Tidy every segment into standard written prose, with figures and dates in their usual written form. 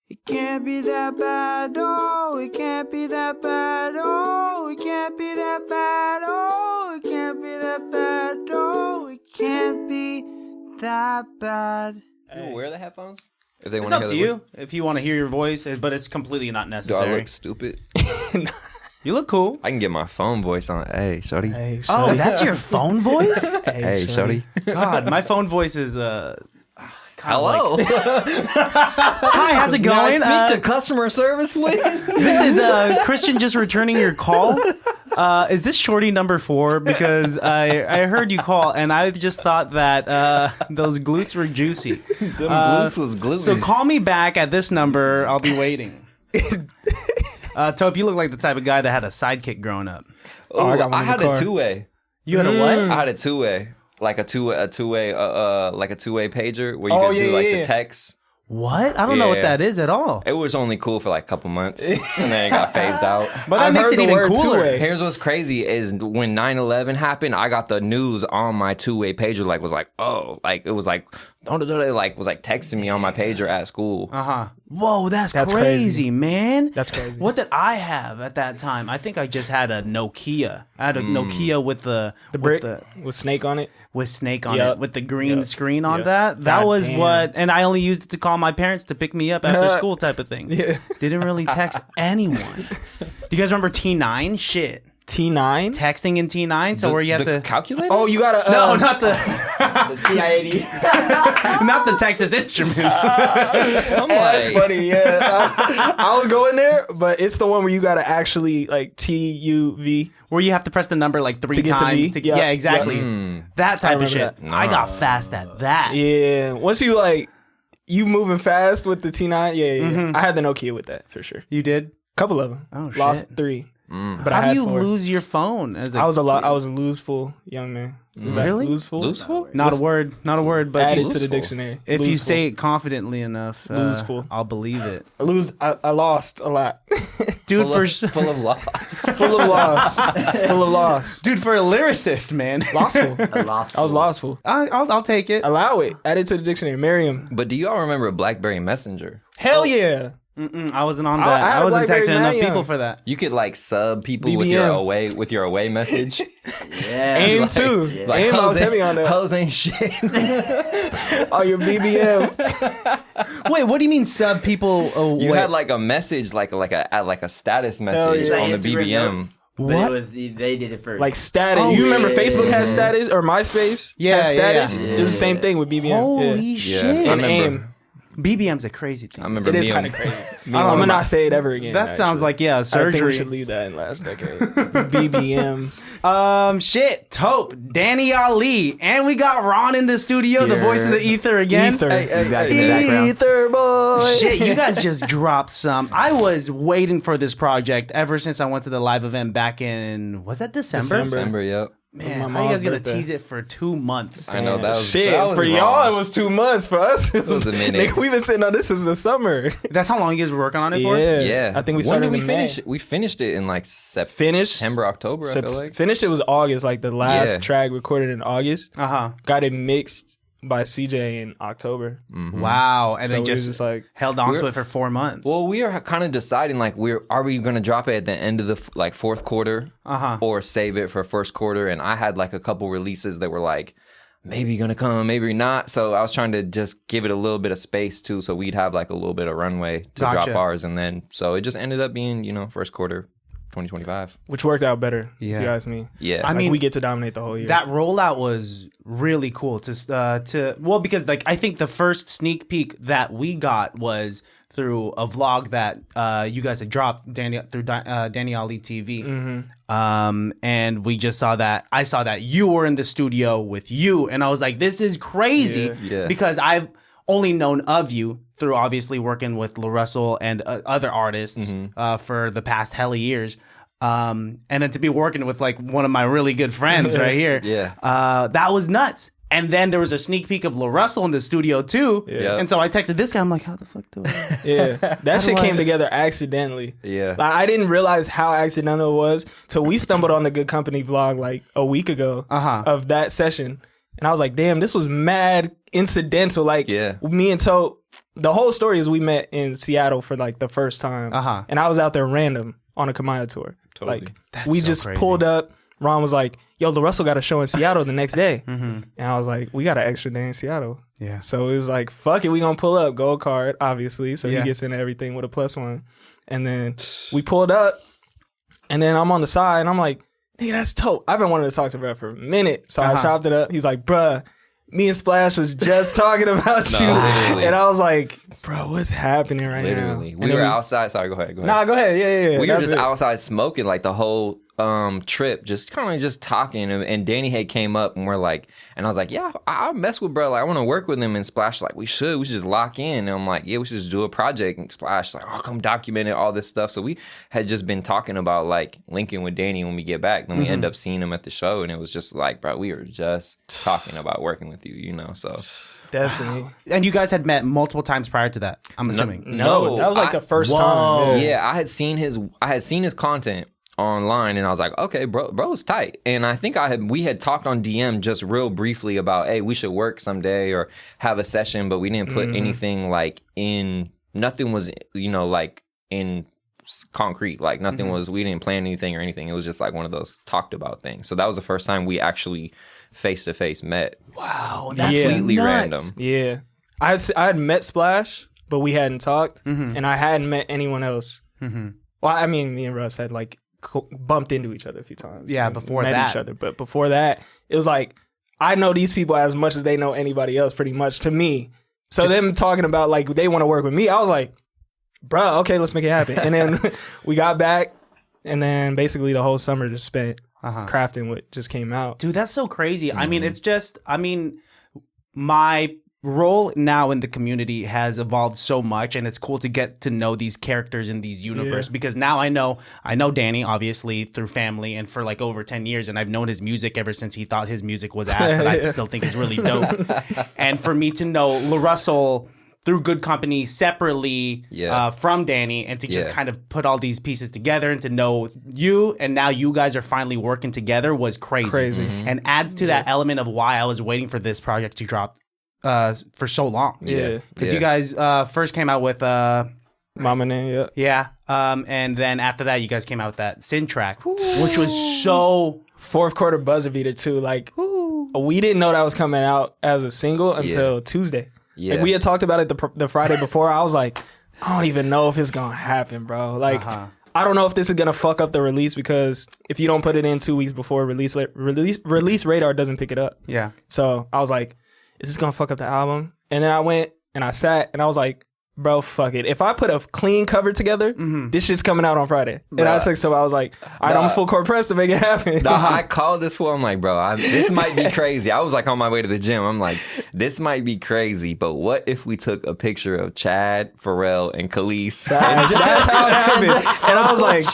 It can't be that bad, oh, it can't be that bad, oh, it can't be that bad, oh, it can't be that bad, oh, it can't be that bad. You wear the headphones? If they It's want up to to hear the you voice? if you want to hear your voice, but it's completely not Do necessary. I look stupid? You look cool. I can get my phone voice on. Hey, shorty. Hey, Oh, that's your phone voice? Hey, shorty. God, my phone voice is Hello. Hi, how's it May going? I speak to customer service, please? This is Christian just returning your call. Is this Shorty number 4? Because I heard you call, and I just thought that those glutes were juicy. Them glutes was gluten. So call me back at this number. I'll be waiting. Tope, you look like the type of guy that had a sidekick growing up. Oh, I had a 2-way. You had a what? I had a 2-way. Like a two-way pager where you could do like the text. What? I don't know what Yeah. that is at all. It was only cool for like a couple months, and then it got phased out. But that I've makes heard it the even word cooler. two-way. Here's what's crazy is when 9/11 happened, I got the news on my 2-way pager. Like was like, oh, like it was like, like was like texting me on my pager at school. Whoa, that's That's crazy, crazy. man. That's crazy. What did I have at that time? I think I just had a Nokia. I had a Nokia with the brick with, with Snake on it. with Snake on Yep. it, with the green Yep. screen on Yep. that. That God was damn. what, and I only used it to call my parents to pick me up after school type of thing. Yeah. Didn't really text anyone. Do you guys remember T9? Shit. T9. Texting in T9, so where you have the to... calculator. Oh, you got to No, not the TI-80. not the Texas Instruments. I'm That's like, funny, yeah. I was going there, but it's the one where you got to actually like TUV. Where you have to press the number like 3 To get to times. V? Yeah, Yeah. exactly. That type of remember shit. that. I got fast at that. Yeah. Once you like, you moving fast with the T9. Yeah. I had the Nokia with that for sure. You did? Couple of them. Oh, Lost shit. 3. But I How had do you 4. lose your phone? As a I was a lot. kid? I was a loseful young man. Was that Really? Loseful. Loseful? Not a word, but Add if it you, to the dictionary. if you Loseful. say it confidently enough, Loseful. I'll believe it. I lost a lot. Dude, full of loss. Full of loss. Full of loss. dude, for a lyricist, man, Lostful. I was lostful. I'll take it. Allow it. Add it to the dictionary. Merriam. But do y'all remember Blackberry Messenger? Hell yeah. I wasn't on that. I had I wasn't Blackberry texting enough Messenger. people for that. You could like sub people BBM. with your away message. Yeah. Aim Like- too. Like Aim, I was hoes heavy on that. Hoes ain't shit. Oh, your BBM. Wait, what do you mean sub people away? You had like a message, like a status message yeah. on the Instagram BBM. notes, but What? it was they did it first. Like status. Oh, you remember shit. Facebook had status or MySpace? Yeah, had yeah, status. yeah. It was the same thing with BBM. Holy yeah. shit! I And remember. AIM. BBM's a crazy thing. I remember It is me kind and- of crazy. me I'm and one gonna of my- not say it ever again. That sounds actually. like, yeah, I think we surgery. should leave that in last decade. BBM. Shit, Tope, Danny Ali, and we got Ron in the studio, the voice of the ether again. Ether. back in the background. Ether boy. Shit, you guys just dropped some. I was waiting for this project ever since I went to the live event back in, was that December? December, yep. Man, my how you guys mom's gonna birthday. tease it for 2 months? I know that was Shit, that was for wrong. y'all it was 2 months. For us, it was a minute. Nigga, we've been sitting on this since the summer. That's how long you guys were working on it for? Yeah, Yeah, I think we When started did we in May. finish it? We finished it in like Finished? September, October. I feel like. Finished it was August, like the last Yeah. track recorded in August. Uh-huh. Got it mixed by CJ in October. Wow. And So then we was just, just like, held on to We're- it for 4 months. Well, we are kind of deciding like are we gonna drop it at the end of the fourth quarter, or save it for first quarter? And I had like a couple releases that were like maybe gonna come, maybe not. So I was trying to just give it a little bit of space too, so we'd have like a little bit of runway to Gotcha. drop ours, and then so it just ended up being first quarter 2025. which worked out better, Yeah. if you ask me. Yeah, I Like, mean, we get to dominate the whole year. that rollout was really cool well, because like I think the first sneak peek that we got was through a vlog that you guys had dropped through Danny Ali TV. And we just saw that. I saw that you were in the studio with you, and I was like, this is crazy. Yeah. Because I've only known of you through obviously working with La Russell and other artists for the past hella years. And then to be working with like one of my really good friends right here. Yeah. That was nuts. And then there was a sneak peek of La Russell in the studio too. Yeah. And so I texted this guy. I'm like, how the fuck do I? Yeah, that shit came together accidentally. Yeah. Like, I didn't realize how accidental it was till we stumbled on the Good Company vlog like a week ago of that session, and I was like, damn, this was mad incidental. Like, Yeah. me and Tope the whole story is we met in Seattle for like the first time. And I was out there random on a Kamaya tour. Totally. Like That's we so just crazy. pulled up. Ron was like, yo, LaRussell got a show in Seattle the next day. And I was like, we got an extra day in Seattle. Yeah. So it was like, fuck it, we gonna pull up. Gold card, obviously. So Yeah. he gets into everything with a +1. And then we pulled up. And then I'm on the side and I'm like, nigga, that's Tope. I've been wanting to talk to bro for a minute. So I chopped it up. He's like, bruh, me and Splash was just talking about you. literally. And I was like, bro, what's happening right now? Literally. And We then were outside. Sorry, go ahead. Nah, go ahead. Yeah. We were That's just it. outside smoking like the whole trip, just kind of just talking. And Danny had came up and we're like, and I was like, yeah, I'll mess with bro. Like, I want to work with him. And Splash like, we should just lock in. And I'm like, yeah, we should just do a project. And Splash like, oh, come document it, all this stuff. So we had just been talking about like linking with Danny when we get back. Then we end up seeing him at the show. And it was just like, bro, we were just talking about working with you, you know, so. Destiny. And you guys had met multiple times prior to that, I'm assuming. No, that was like the first time. Yeah, I had seen his content online and I was like, okay, bro's tight. And I think we had talked on DM just real briefly about, hey, we should work someday or have a session, but we didn't put anything like nothing was, you know, like in concrete, like nothing was, we didn't plan anything or anything. It was just like one of those talked about things. So that was the first time we actually face to face met. Wow, that's Completely nuts. random. Yeah. I had met Splash, but we hadn't talked. And I hadn't met anyone else. Well, I mean, me and Russ had like bumped into each other a few times. Yeah, and before met that. each other. But before that, it was like, I know these people as much as they know anybody else, pretty much, to me. So them talking about like they want to work with me, I was like, bro, okay, let's make it happen. And then we got back, and then basically the whole summer just spent crafting what just came out. Dude, that's so crazy. I mean, it's just, my role now in the community has evolved so much, and it's cool to get to know these characters in these universe because now I know Danny obviously through family and for like over 10 years, and I've known his music ever since he thought his music was ass that I still think is really dope. And for me to know LaRussell through Good Company separately from Danny, and to just kind of put all these pieces together and to know you, and now you guys are finally working together was crazy. And adds to that element of why I was waiting for this project to drop for so long. Because you guys first came out with Mama Name, and then after that you guys came out with that Sin track, which was so fourth quarter buzzer beater too. Like we didn't know that was coming out as a single until Tuesday. Like, we had talked about it the Friday before. I was like, I don't even know if it's gonna happen, bro. Like I don't know if this is gonna fuck up the release, because if you don't put it in 2 weeks before release radar doesn't pick it up. So I was like, is this gonna fuck up the album? And then I went and I sat and I was like, bro, fuck it. If I put a clean cover together, this shit's coming out on Friday. And I was like, all right, I'm full court press to make it happen. I called this for. I'm like, bro, this might be crazy. I was like on my way to the gym. I'm like, this might be crazy, but what if we took a picture of Chad, Pharrell, and Khalees? That's how it happened. And I was like,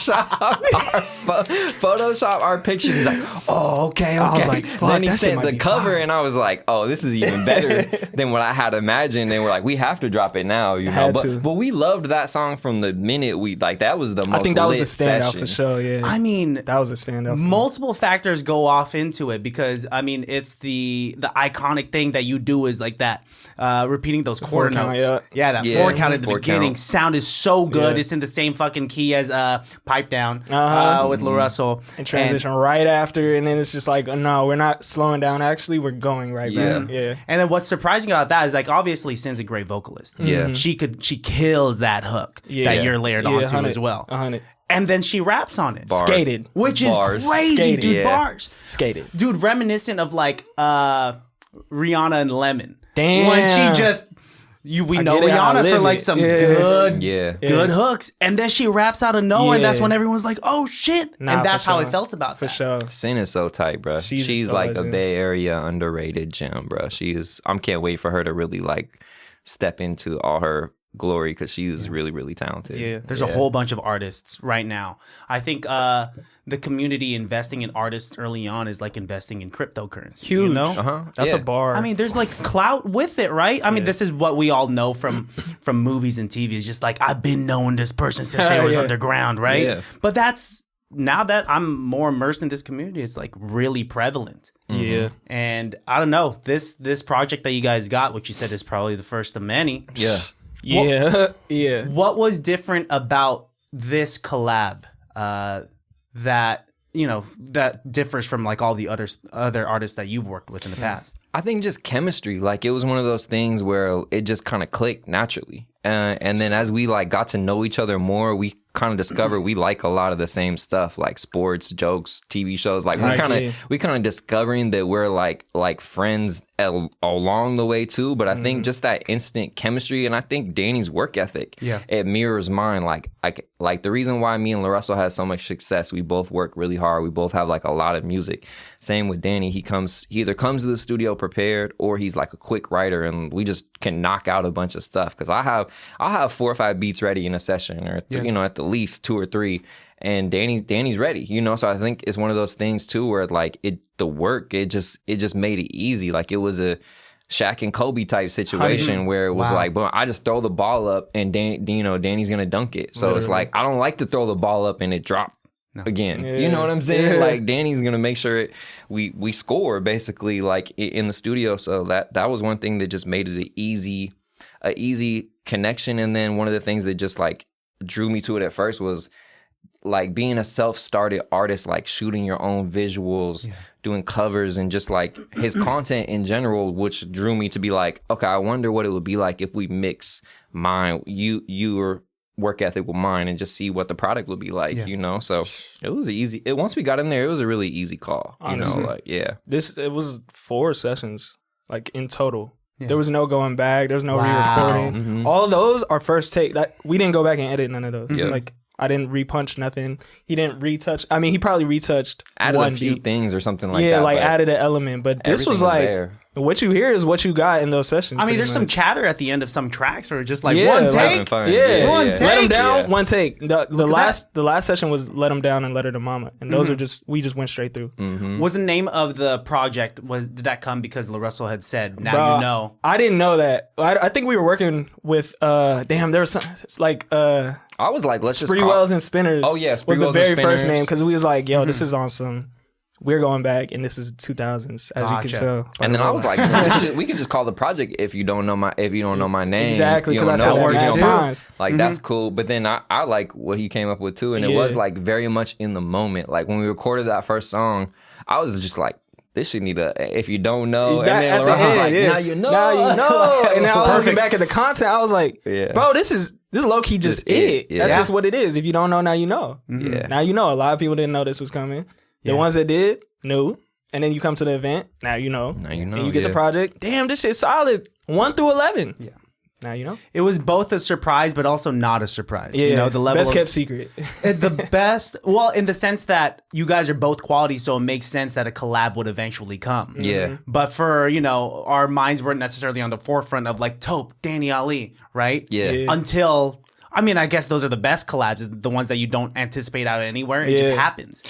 Photoshop our pictures. He's like, oh, okay. I was like, fuck, then he that shit sent might the be cover, fire. and I was like, oh, this is even better than what I had imagined. And we're like, we have to drop it now, you know. But we loved that song from the minute we like. That was the most. I think that was lit the standout session. for sure. Yeah, I mean, that was a standout. Multiple factors go off into it, because I mean, it's the iconic thing that you do is like that, repeating those quarter notes. That 4 count at the beginning. Sound is so good. It's in the same fucking key as Pipe Down with LaRussell. And transition right after, and then it's just like, no, we're not slowing down. Actually, we're going right back. Yeah. And then what's surprising about that is like, obviously Sin's a great vocalist. She kills that hook that you're layered onto as well. 100. And then she raps on it. Skated. Which is crazy, Skated. dude. Bars. Skated. Dude, reminiscent of like Rihanna and Lemon. Damn. When she just... We know Rihanna for like some good hooks. And then she raps out of nowhere. And that's when everyone's like, oh shit. And that's how it felt about that. For sure. Sin is so tight, bro. She's like a Bay Area underrated gem, bro. I can't wait for her to really like step into all her glory, because she's really, really talented. There's a whole bunch of artists right now. I think the community investing in artists early on is like investing in cryptocurrency. Huge. You know? That's a bar. I mean, there's like clout with it, right? I mean, this is what we all know from movies and TV. It's just like, I've been knowing this person since they was underground, right? But that's, now that I'm more immersed in this community, it's like really prevalent. And I don't know, this project that you guys got, which you said is probably the first of many. Yeah, yeah. What was different about this collab that that differs from like all the other artists that you've worked with in the past? I think just chemistry. Like it was one of those things where it just kind of clicked naturally. And then as we like got to know each other more, we kind of discovered we like a lot of the same stuff, like sports, jokes, TV shows. Like we kind of discovering that we're like friends along the way too. But I think just that instant chemistry, and I think Danny's work ethic, it mirrors mine. Like the reason why me and LaRussell had so much success, we both work really hard. We both have like a lot of music. Same with Danny. He either comes to the studio prepared, or he's like a quick writer, and we just can knock out a bunch of stuff. Because I'll have 4 or 5 beats ready in a session, or at the least 2 or 3, and Danny's ready. So I think it's one of those things too where like it just made it easy. Like it was a Shaq and Kobe type situation where it was like, but I just throw the ball up and Danny's gonna dunk it. So it's like I don't like to throw the ball up and it drop again. Yeah. You know what I'm saying? Yeah. Like Danny's gonna make sure we score basically like in the studio. So that was one thing that just made it an easy connection. And then one of the things that just like drew me to it at first was like being a self-started artist, like shooting your own visuals, doing covers, and just like his content in general, which drew me to be like, okay, I wonder what it would be like if we mix your work ethic with mine and just see what the product would be like, So it was once we got in there, it was a really easy call, honestly. It was 4 sessions, like in total. Yeah. There was no going back. There was no re-recording. Mm-hmm. All of those are first take. We didn't go back and edit none of those. Yeah. Like I didn't repunch nothing. He didn't retouch. I mean, he probably retouched added one a few beat. Things or something like that. Yeah, like added an element. But this was like what you hear is what you got in those sessions. I mean, there's some chatter at the end of some tracks or just like one take. One take. Let him down, one take. The last session was Let Him Down and Letter to Mama. And those are we just went straight through. Mm-hmm. Was the name of the project, did that come because LaRussell had said, now you know? I didn't know that. I think we were working with, there was some, it's like, I was like, let's just Spreewells and Spinners. Oh yeah, was the very first name because we was like, yo, this is on some. We're going back, and this is 2000s, as you can tell. And then I was like, we could just call the project if you don't know my name. Exactly, because I said that times. Like that's cool. But then I like what he came up with too, and it was like very much in the moment. Like when we recorded that first song, I was just like, this should need if you don't know. And then LaRussell was like, now you know. Now you know. And now looking back at the content, I was like, bro, this low key just it. That's just what it is. If you don't know, now you know. Yeah. Now you know. A lot of people didn't know this was coming. The ones that did knew. And then you come to the event. Now you know. And you get the project. Damn, this shit's solid. 1 through 11. Yeah. Now you know. It was both a surprise, but also not a surprise. Yeah. The level best kept secret. The best. Well, in the sense that you guys are both quality, so it makes sense that a collab would eventually come. Yeah. But for our minds weren't necessarily on the forefront of like Tope, Danny Ali, right? Yeah. Until. I mean, I guess those are the best collabs, the ones that you don't anticipate out of anywhere. It just happens.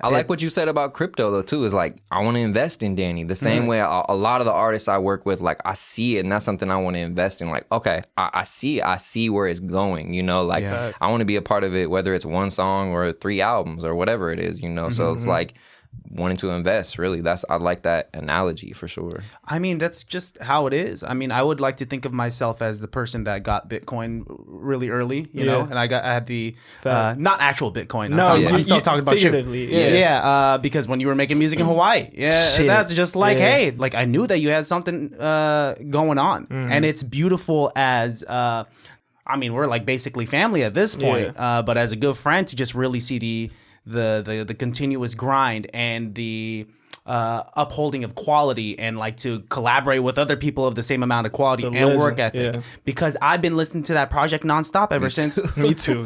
I like what you said about crypto though too. Is like I want to invest in Danny the same way a lot of the artists I work with. Like I see it, and that's something I want to invest in. Like okay, I see where it's going. Like I want to be a part of it, whether it's 1 song or 3 albums or whatever it is. So it's like wanting to invest. Really, I like that analogy for sure. I mean, that's just how it is. I mean, I would like to think of myself as the person that got Bitcoin really early, you know, and I had the not actual Bitcoin. I'm still talking about figuratively. Because when you were making music in Hawaii, that's just like, hey, like I knew that you had something going on, and it's beautiful as. I mean, we're like basically family at this point, but as a good friend to just really see the continuous grind and the upholding of quality and like to collaborate with other people of the same amount of quality and work ethic because I've been listening to that project nonstop ever since. Me too.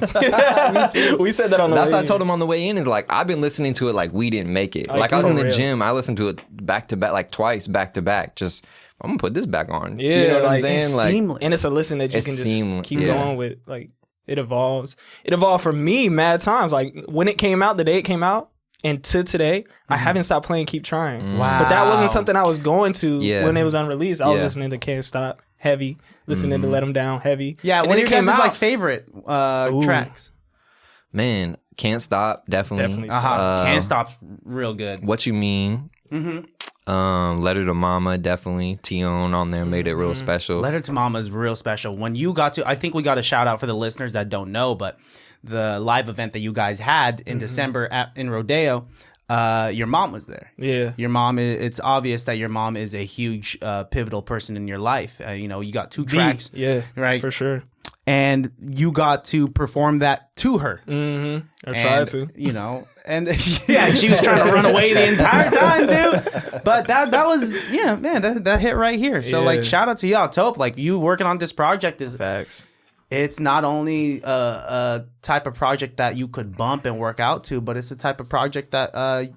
We said that on the way in. That's what I told him on the way in is like I've been listening to it like we didn't make it. Like I was in the gym, I listened to it back to back, like twice back to back. Just I'm gonna put this back on. Yeah, you know what like, I'm saying? It's like seamless. And it's a listen that you can just keep going with. Like it evolves. It evolved for me mad times. Like when it came out, the day it came out, and to today, I haven't stopped playing Keep Trying. Wow. But that wasn't something I was going to when it was unreleased. I was listening to Can't Stop heavy, listening to Let 'Em Down heavy. Yeah, and one then of your guys' like favorite tracks. Man, Can't Stop, definitely. Can't Stop's real good. What You Mean. Letter to Mama, definitely. Tion on there made it real special. Letter to Mama is real special. When you got to, I think we got a shout out for the listeners that don't know, but the live event that you guys had in December in Rodeo, your mom was there. Yeah. Your mom, it's obvious that your mom is a huge pivotal person in your life. You got 2 tracks. Yeah, right? For sure. And you got to perform that to her. I tried to. And yeah, she was trying to run away the entire time too. But that was, man, that hit right here. So like, shout out to y'all. Tope, like you working on this project is facts. It's not only a type of project that you could bump and work out to, but it's a type of project that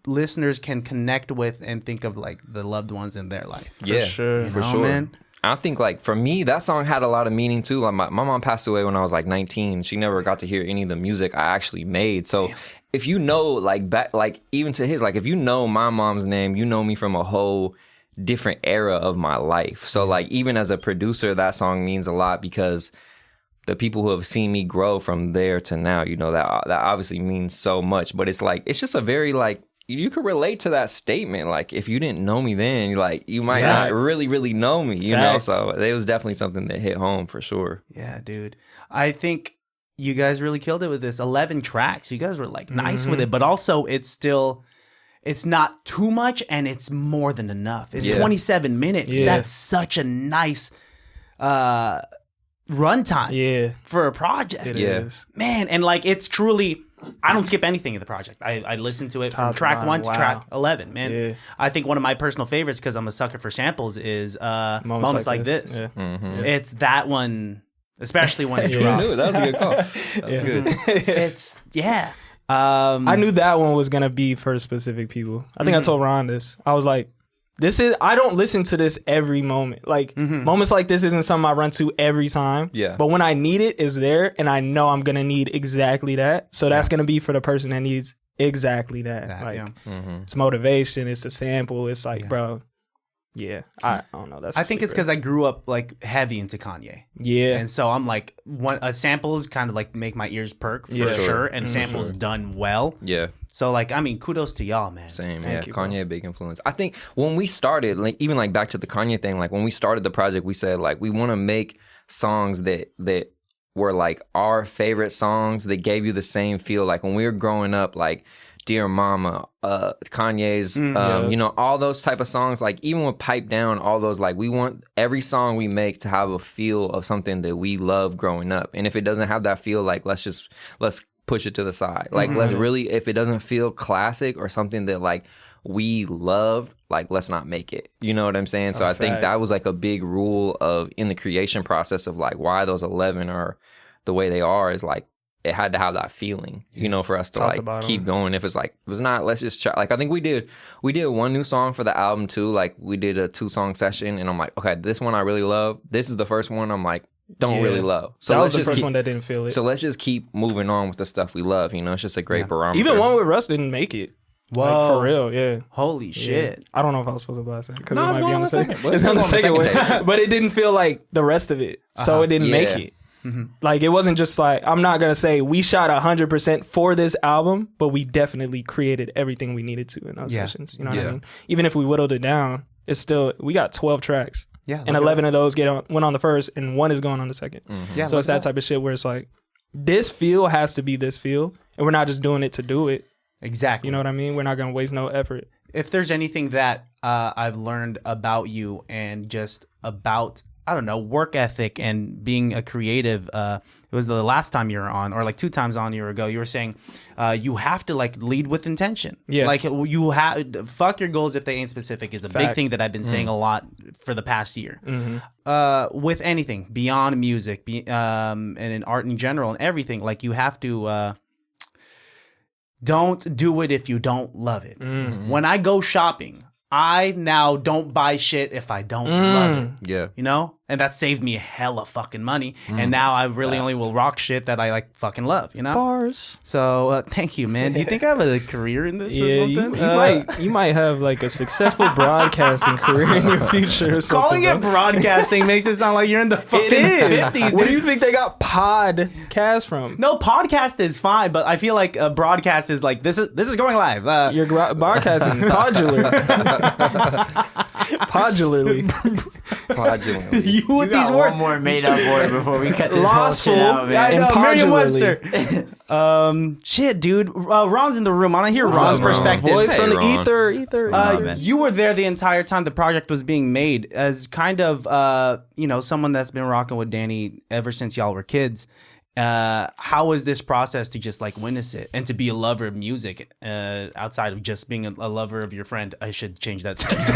listeners can connect with and think of like the loved ones in their life. Yeah, for sure. Man? I think like for me, that song had a lot of meaning too. Like my mom passed away when I was like 19. She never got to hear any of the music I actually made. So if you know, like back, like even to his, like if you know my mom's name, you know me from a whole different era of my life. So like even as a producer, that song means a lot because the people who have seen me grow from there to now, that obviously means so much. But it's like it's just a very like. You could relate to that statement. Like, if you didn't know me then, like, you might not really, really know me, you know? So it was definitely something that hit home for sure. Yeah, dude. I think you guys really killed it with this. 11 tracks. You guys were, like, nice with it. But also, it's not too much, and it's more than enough. It's 27 minutes. Yeah. That's such a nice runtime for a project. It is. Man, and, like, it's truly... I don't skip anything in the project. I listen to it from track 1 to track 11, man. Yeah. I think one of my personal favorites, because I'm a sucker for samples, is Moments Like This. Yeah. It's that one, especially when it drops. Knew. That was a good call. That was good. I knew that one was going to be for specific people. I think I told Ron this. I was like, I don't listen to this every moment. Like, Moments Like This isn't something I run to every time. Yeah. But when I need it, it's there, and I know I'm going to need exactly that. So that's going to be for the person that needs exactly that. It's motivation, it's a sample, it's like, bro, I don't know. I think it's because I grew up, like, heavy into Kanye. Yeah. And so I'm like, samples kind of, like, make my ears perk for sure, and samples done well. Yeah. So, like, I mean, kudos to y'all, man. Same, Thank you, Kanye, big influence. I think when we started, like, even, like, back to the Kanye thing, like, when we started the project, we said, like, we want to make songs that were, like, our favorite songs that gave you the same feel. Like, when we were growing up, like, Dear Mama, Kanye's, all those type of songs, like, even with Pipe Down, all those, like, we want every song we make to have a feel of something that we love growing up. And if it doesn't have that feel, like, let's push it to the side. Like, let's really, if it doesn't feel classic or something that, like, we love, like, let's not make it. You know what I'm saying? So I think that was, like, a big rule in the creation process of, like, why those 11 are the way they are is, like, it had to have that feeling, for us to like keep going. If it's like, it was not, let's just try. Like, I think we did one new song for the album too. Like, we did a 2-song session, and I'm like, okay, this one I really love. This is the first one I'm like, don't really love. So that was the first one that didn't feel it. So let's just keep moving on with the stuff we love. It's just a great barometer. Even one with Russ didn't make it. Whoa. Like, for real, yeah. Holy shit. I don't know if I was supposed to blast it. No, it's on the second. It's on the second one. But it didn't feel like the rest of it. So it didn't make it. Like, it wasn't just like, I'm not gonna say we shot 100% for this album, but we definitely created everything we needed to in those sessions. You know what I mean? Even if we whittled it down, it's still, we got 12 tracks. Yeah. And 11 of those went on the first, and 1 is going on the second. Yeah. So it's that type of shit where it's like, this feel has to be this feel, and we're not just doing it to do it. Exactly. You know what I mean? We're not gonna waste no effort. If there's anything that I've learned about you and just about, I don't know, work ethic and being a creative, it was the last time you were on, or like 2 times on a year ago, you were saying you have to like lead with intention. Yeah. Like, you have, fuck your goals if they ain't specific is a big thing that I've been saying a lot for the past year. With anything beyond music and in art in general and everything, like, you have to don't do it if you don't love it. When I go shopping, I now don't buy shit if I don't love it. Yeah. You know? And that saved me hella fucking money. And now I really only will rock shit that I like fucking love, you know? Bars. So thank you, man. Do you think I have a career in this or something? You might have like a successful broadcasting career in your future or something. Calling it broadcasting makes it sound like you're in the fucking 50s. Where do you think they got podcast from? No, podcast is fine, but I feel like a broadcast is like, this is going live. You're broadcasting podularly. You with got these words. one more made up word before we cut this Lawful. whole shit out, man. I know, Podularly. Merriam-Webster. Shit, dude. Ron's in the room. I want to hear Ron's perspective. Voice from the Ron. ether. You were there the entire time the project was being made as kind of, someone that's been rocking with Danny ever since y'all were kids. How was this process to just like witness it and to be a lover of music outside of just being a lover of your friend? I should change that sentence.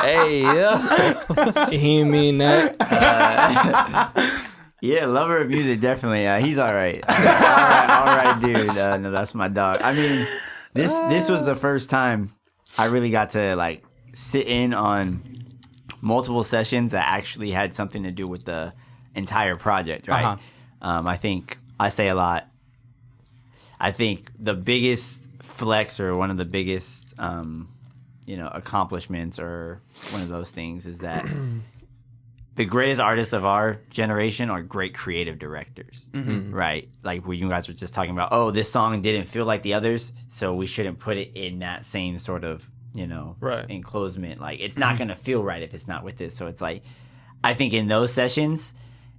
Hey, yeah. He ain't mean that. Yeah, lover of music, definitely. He's all right. All right, dude. No, that's my dog. I mean, this was the first time I really got to like sit in on multiple sessions that actually had something to do with the entire project, right? I think I say a lot. I think the biggest flex or one of the biggest, accomplishments or one of those things is that the greatest artists of our generation are great creative directors, right? Like where you guys were just talking about, oh, this song didn't feel like the others, so we shouldn't put it in that same sort of, enclosement. Like it's not going to feel right if it's not with this. So it's like, I think in those sessions,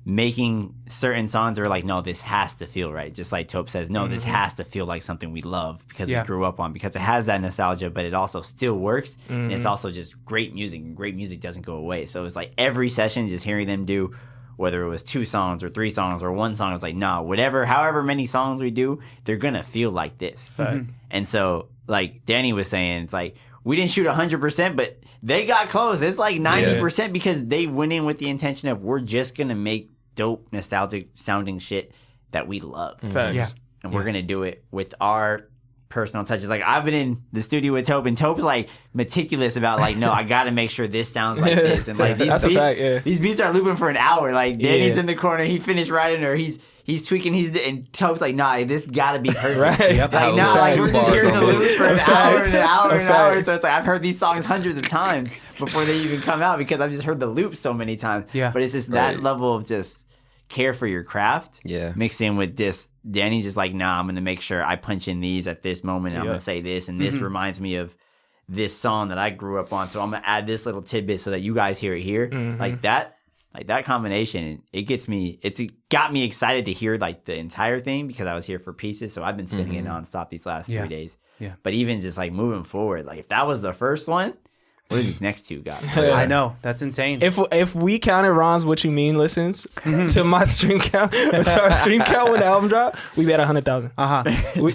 making certain songs are like, no, this has to feel right. Just like Tope says, no, this has to feel like something we love because we grew up on, because it has that nostalgia, but it also still works. And it's also just great music, and great music doesn't go away. So it's like every session, just hearing them do, whether it was 2 songs or 3 songs or 1 song, it's like, no, however many songs we do, they're going to feel like this. And so like Danny was saying, it's like, we didn't shoot 100%, but they got close. It's like 90% because they went in with the intention of we're just going to make dope, nostalgic sounding shit that we love. Facts. And we're going to do it with our personal touches. Like I've been in the studio with Tope, and Tope's like meticulous about like, no, I got to make sure this sounds like this. And like these beats are looping for an hour. Like Danny's in the corner, he finished writing, or he's tweaking, and Tope's like, nah, this gotta be perfect. Right. Yep. Like, nah, like, we're just hearing the loops for an hour and an hour and an hour. So it's like, I've heard these songs hundreds of times before they even come out because I've just heard the loops so many times. Yeah. But it's just that level of just care for your craft mixed in with this. Danny's just like, nah, I'm going to make sure I punch in these at this moment. And I'm going to say this. And this reminds me of this song that I grew up on. So I'm going to add this little tidbit so that you guys hear it here. Like that combination, it's got me excited to hear like the entire thing because I was here for pieces. So I've been spinning it nonstop these last 3 days. Yeah. But even just like moving forward, like if that was the first one, what are these next 2 got? I know, that's insane. If we counted Ron's What You Mean listens to my stream count, to our stream count when the album dropped, we'd be at 100,000.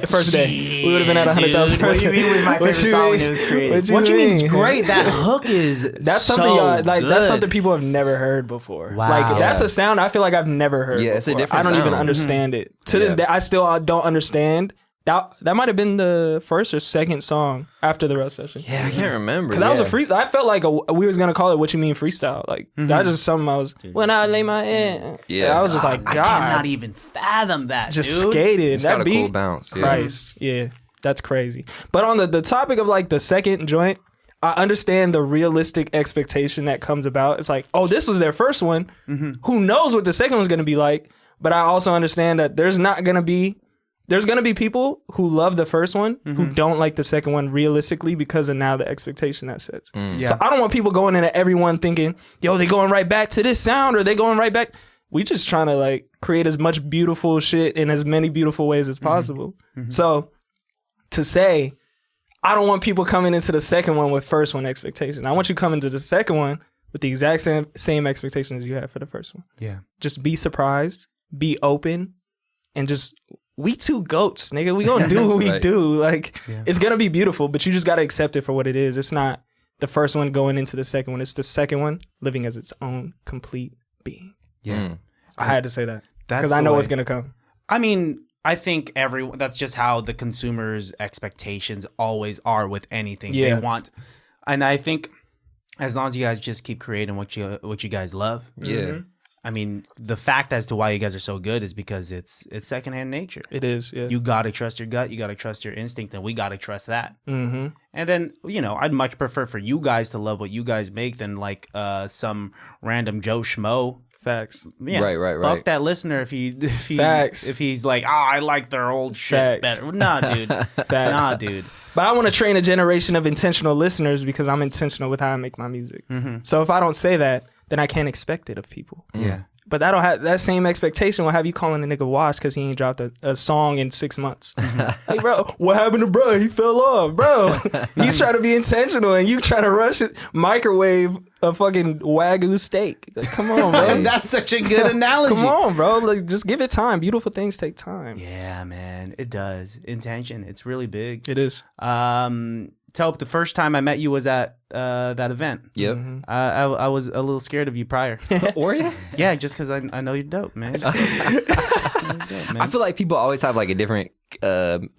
First day, we would have been at 100,000. What You Mean was my favorite song when it was created. What You Mean's great. That hook is something good. That's something people have never heard before. Wow. Like that's a sound I feel like I've never heard. Yeah, before. it's a different I don't even sound. understand it to this day. I still don't understand. That might have been the first or second song after the Rust session. Yeah, I can't remember. Because that was a free. I felt like we was gonna call it What You Mean freestyle. Like that was just something I was when I lay my head. Yeah, I was just like, God, I cannot even fathom that. just dude. skated. It's That got a beat, cool bounce. Yeah. Christ, yeah, that's crazy. But on the topic of like the second joint, I understand the realistic expectation that comes about. It's like, oh, this was their first one. Who knows what the second one's gonna be like? But I also understand that there's going to be people who love the first one who don't like the second one realistically because of now the expectation that sets. So I don't want people going into everyone thinking, yo, they going right back to this sound or they going right back. We just trying to like create as much beautiful shit in as many beautiful ways as possible. So to say, I don't want people coming into the second one with first one expectations. I want you coming to the second one with the exact same expectations you had for the first one. Yeah. Just be surprised, be open, and just... We 2 goats, nigga. We gonna do what we do. Like, it's gonna be beautiful, but you just gotta accept it for what it is. It's not the first one going into the second one. It's the second one living as its own complete being. Yeah. I had to say that That's because I know what's gonna come. I mean, I think that's just how the consumer's expectations always are with anything. Yeah. They want And I think as long as you guys just keep creating what you guys love. Yeah. I mean, the fact as to why you guys are so good is because it's secondhand nature. It is, yeah. You got to trust your gut. You got to trust your instinct, and we got to trust that. Mm-hmm. And then, I'd much prefer for you guys to love what you guys make than like some random Joe Schmo. Facts. Yeah, Right. Fuck that listener if he's like, I like their old shit better. Nah, dude. Facts. Nah, dude. But I want to train a generation of intentional listeners because I'm intentional with how I make my music. Mm-hmm. So if I don't say that, then I can't expect it of people. Yeah. But that same expectation will have you calling a nigga wash because he ain't dropped a song in 6 months. Hey, bro, what happened to bro? He fell off, bro. He's trying to be intentional and you trying to rush it, microwave a fucking Wagyu steak. Like, come on, bro. That's such a good analogy. Come on, bro. Like, just give it time. Beautiful things take time. Yeah, man. It does. Intention. It's really big. It is. Tope, the first time I met you was at that event. Yep. I was a little scared of you prior. Were you? Yeah, just because I know you're dope, man. I feel like people always have like a different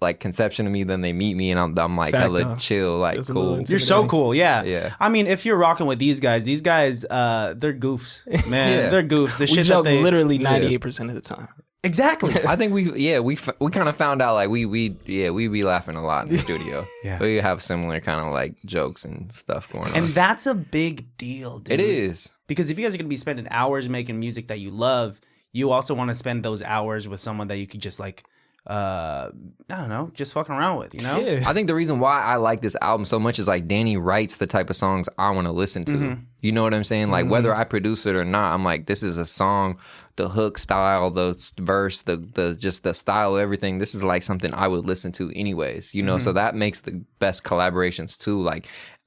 like conception of me than they meet me, and I'm like hella chill, like It's a cool. little You're so cool, yeah. Yeah. I mean, if you're rocking with these guys, they're goofs, man. Yeah. They're goofs. The We shit joke that they literally 98% of the time. exactly. I think we kind of found out like we be laughing a lot in the studio. Yeah. We have similar kind of like jokes and stuff going on. And that's a big deal, dude. It is. Because if you guys are gonna be spending hours making music that you love, you also want to spend those hours with someone that you could just like, I don't know, just fucking around with, Yeah. I think the reason why I like this album so much is like Danny writes the type of songs I want to listen to. You know what I'm saying? Like whether I produce it or not, I'm like, this is a song, the hook style, the verse, the just the style, everything. This is like something I would listen to anyways, so that makes the best collaborations too.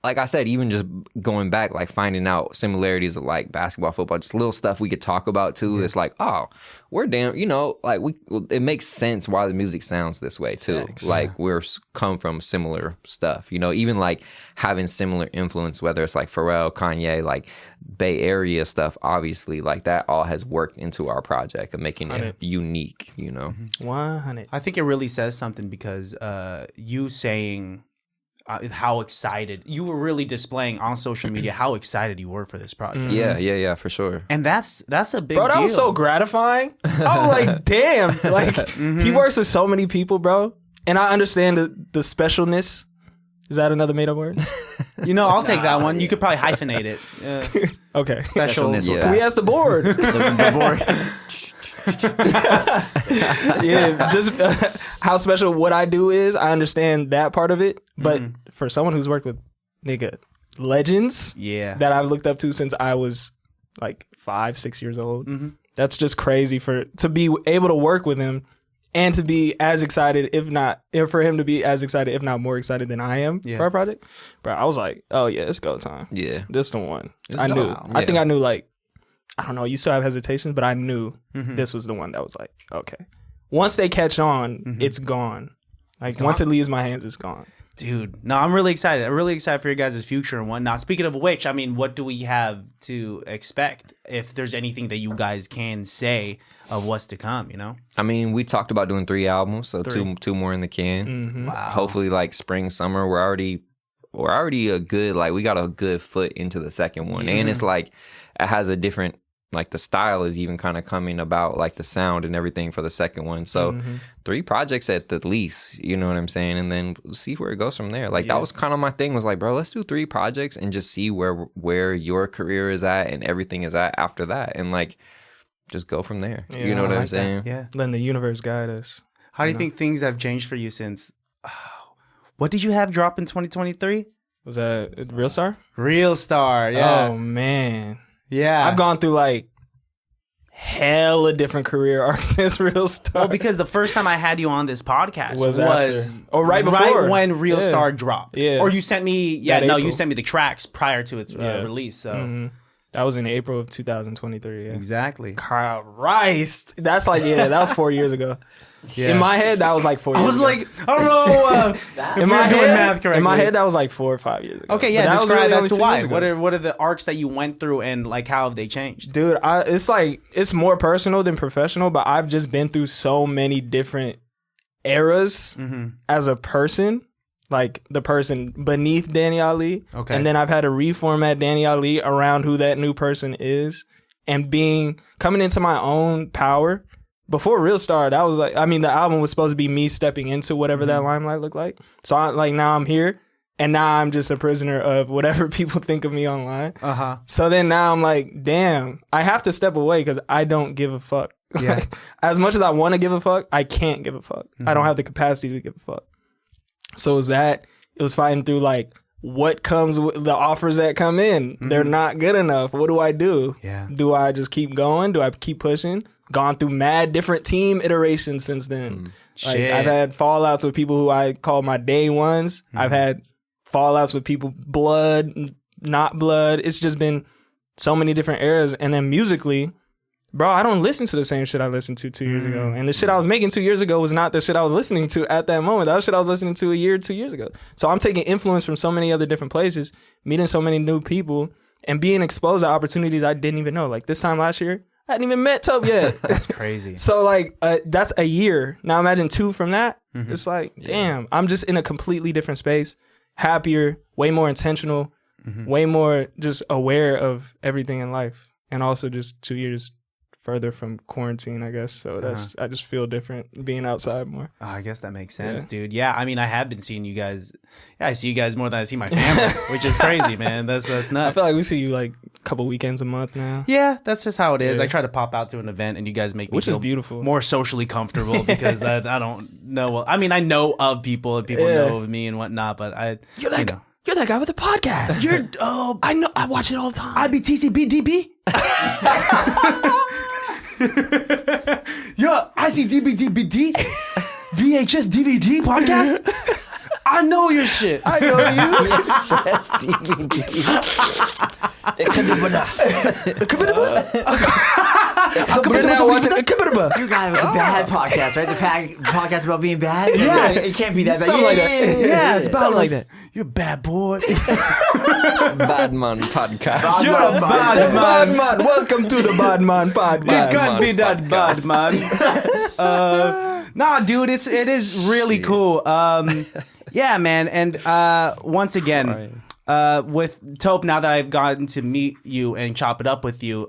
Like I said, even just going back, like finding out similarities of like basketball, football, just little stuff we could talk about too. It's like, oh, we're damn, like it makes sense why the music sounds this way too. Thanks. Like we're come from similar stuff, even like having similar influence, whether it's like Pharrell, Kanye, like Bay Area stuff, obviously like that all has worked into our project of making it unique, 100. I think it really says something because you saying how excited you were, really displaying on social media how excited you were for this project. Yeah, for sure. And that's a big Bro, that deal. was so gratifying. I was like, damn. Like, he works with so many people, bro. And I understand the specialness. Is that another made up word? I'll take that one. You could probably hyphenate it. Okay. Special. Specialness. Yeah. Can we ask the board? The board. Yeah, just how special what I do is. I understand that part of it. But for someone who's worked with legends that I've looked up to since I was like 5-6 years old, that's just crazy to be able to work with him and to be as excited, for him to be as excited, if not more excited than I am for our project. Bro, I was like, oh yeah, it's go time. Yeah. This the one. It's I knew. go. I think Yeah. I knew, like, I don't know, you still have hesitations, but I knew this was the one that was like, okay. Once they catch on, it's gone. Like, once it leaves my hands, it's gone. Dude, no, I'm really excited. I'm really excited for your guys' future and whatnot. Speaking of which, I mean, what do we have to expect if there's anything that you guys can say of what's to come, I mean, we talked about doing 3 albums, so two more in the can. Wow. Hopefully, like spring, summer, we're already a good, like we got a good foot into the second one, and it's like it has a different, like the style is even kind of coming about, like the sound and everything for the second one. So 3 projects at the least, you know what I'm saying, and then we'll see where it goes from there. Like that was kind of my thing, was like, bro, let's do 3 projects and just see where your career is at and everything is at after that, and like just go from there. Yeah, you know what I I'm like that. saying? Yeah. Letting the universe guide us. How do you think things have changed for you since? What did you have drop in 2023? Was that Real Star? Real Star. Yeah. Oh, man. Yeah. I've gone through like hella different career arcs since Real Star. Well, because the first time I had you on this podcast was right before. right when Real Star dropped. Yeah. Or you sent me, you April. sent me the tracks prior to its release. So That was in April of 2023. Yeah. exactly. Christ. That's like, that was 4 years ago. Yeah. In my head, that was like 4 years I was ago. like, I don't know if in my we're doing head, math correctly. in my head, that was like 4 or 5 years ago. Okay, yeah. But that was Describe really as only to 2 why. years ago. What are the arcs that you went through and like how have they changed? Dude, it's like, it's more personal than professional, but I've just been through so many different eras as a person like the person beneath Danny Ali. Okay. And then I've had to reformat Danny Ali around who that new person is, and coming into my own power. Before Real Star, that was like, I mean, the album was supposed to be me stepping into whatever that limelight looked like. So now I'm here, and now I'm just a prisoner of whatever people think of me online. So then now I'm like, damn, I have to step away because I don't give a fuck. Yeah. Like, as much as I want to give a fuck, I can't give a fuck. I don't have the capacity to give a fuck. So it was fighting through like, what comes with the offers that come in? They're not good enough. What do I do? Yeah. Do I just keep going? Do I keep pushing? Gone through mad different team iterations since then. Like, Shit. I've had fallouts with people who I call my day ones. I've had fallouts with people blood, not blood. It's just been so many different eras. And then musically, bro, I don't listen to the same shit I listened to 2 years ago. And the shit I was making 2 years ago was not the shit I was listening to at that moment. That was shit I was listening to a year, 2 years ago. So I'm taking influence from so many other different places, meeting so many new people, and being exposed to opportunities I didn't even know. Like this time last year, I hadn't even met Tope yet. That's crazy. So like that's a year. Now imagine 2 from that. It's like, damn, I'm just in a completely different space, happier, way more intentional, way more just aware of everything in life. And also just 2 years further from quarantine, I guess. So that's I just feel different being outside more. Oh, I guess that makes sense, dude. Yeah, I mean, I have been seeing you guys. Yeah, I see you guys more than I see my family, which is crazy, man. That's nuts. I feel like we see you like a couple weekends a month now. Yeah, that's just how it is. Yeah. I try to pop out to an event, and you guys make me Which is feel beautiful. more socially comfortable because I don't know. Well, I mean, I know of people, and people know of me and whatnot, but You're that guy with the podcast. I know. I watch it all the time. IBTCBDB. Yo, ICDBDBD, VHS DVD podcast. I know your shit. I know you. That's DVD. You guys have a bad podcast, right? The podcast about being bad? Yeah. It can't be that bad. Something like that. Yeah, it's about Something like that. You're a bad boy. Bad Man Podcast. You're a bad Bad man. man. Welcome to the Bad Man Podcast. It can't be that bad, man. Nah, dude, it is really cool. Yeah, man, and once again, with Tope, now that I've gotten to meet you and chop it up with you,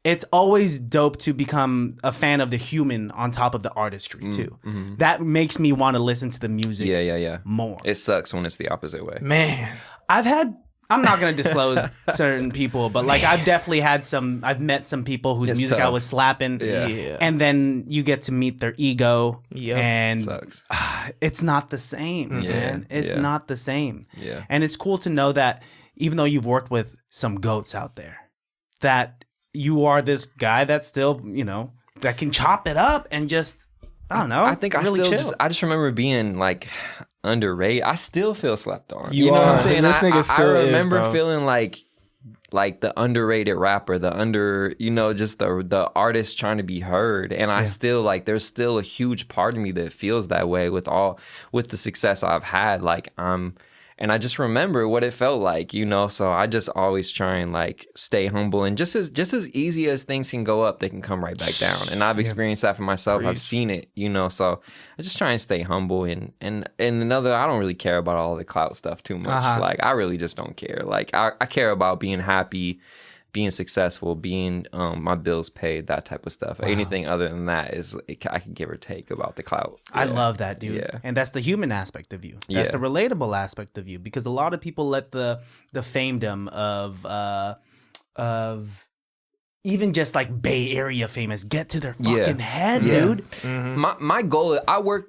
it's always dope to become a fan of the human on top of the artistry too. That makes me want to listen to the music. More. It sucks when it's the opposite way. Man. I'm not going to disclose certain people, but like I've met some people whose It's music tough. I was slapping. Yeah. And then you get to meet their ego. Yep. And Sucks. it's not the same, man. It's not the same. Yeah. And it's cool to know that even though you've worked with some goats out there, that you are this guy that's still, that can chop it up and just, I don't know. I think really I chill. just remember being like underrated. I still feel slept on. You know what are. I'm saying? This nigga still I is, remember bro. feeling like the underrated rapper, just the artist trying to be heard. And I still there's still a huge part of me that feels that way with the success I've had. And I just remember what it felt like, so I just always try and stay humble, and just as easy as things can go up, they can come right back down. And I've experienced that for myself. I've seen it, so I just try and stay humble, and another, I don't really care about all the clout stuff too much. I really just don't care. I care about being happy, being successful, being my bills paid, that type of stuff. Anything other than that I can give or take about the clout. I love that, dude. Yeah. And that's the human aspect of you. That's the relatable aspect of you, because a lot of people let the famedom of even just Bay Area famous get to their fucking head, dude. My goal is I work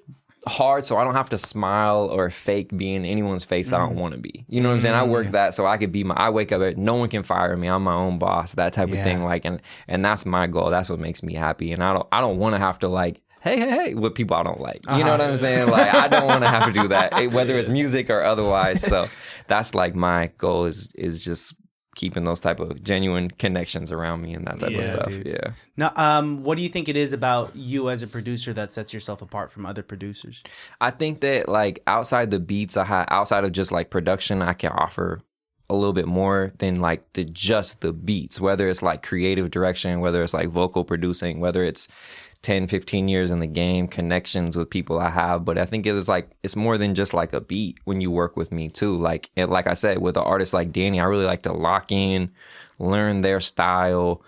hard so I don't have to smile or fake being anyone's face I don't want to be. You know what I'm saying? I work that so I could be I wake up, no one can fire me. I'm my own boss, that type of thing. And that's my goal. That's what makes me happy. And I don't want to have to hey, with people I don't like. You know what I'm saying? I don't want to have to do that, whether it's music or otherwise. So that's my goal is just keeping those type of genuine connections around me and that type of stuff. Dude. Yeah. Now, what do you think it is about you as a producer that sets yourself apart from other producers? I think that outside the beats outside of just production, I can offer a little bit more than just the beats, whether it's creative direction, whether it's vocal producing, whether it's 10, 15 years in the game, connections with people I have. But I think it is like, it's more than just like a beat when you work with me too. Like I said, with an artist like Danny, I really like to lock in, learn their style,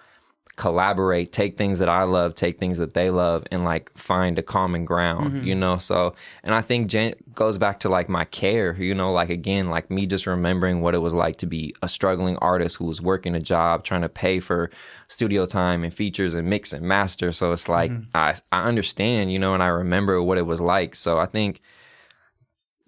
collaborate, take things that I love, take things that they love, and like find a common ground, you know? So, and I think goes back to like my care, you know, like again, like me just remembering what it was like to be a struggling artist who was working a job, trying to pay for studio time and features and mix and master. So it's like, I understand, you know, and I remember what it was like. So I think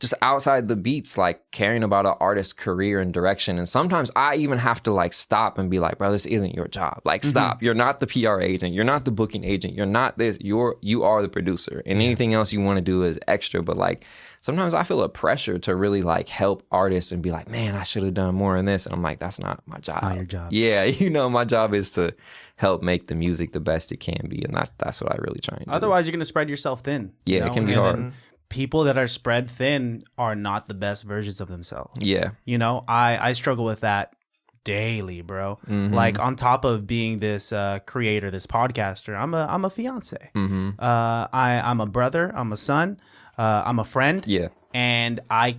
just outside the beats, like caring about an artist's career and direction. And sometimes I even have to like stop and be like, bro, this isn't your job. Like, stop. You're not the PR agent. You're not the booking agent. You're not this. You are the producer. And anything else you want to do is extra. But like, sometimes I feel a pressure to really like help artists and be like, man, I should have done more in this. And I'm like, that's not my job. It's not your job. Yeah, you know, my job is to help make the music the best it can be. And that's what I really try and do. Otherwise, you're going to spread yourself thin. Yeah, you know? it can be hard. People that are spread thin are not the best versions of themselves. Yeah. You know, I struggle with that daily, bro. Like on top of being this creator, this podcaster, I'm a fiance. I'm a brother, I'm a son, I'm a friend. Yeah. And I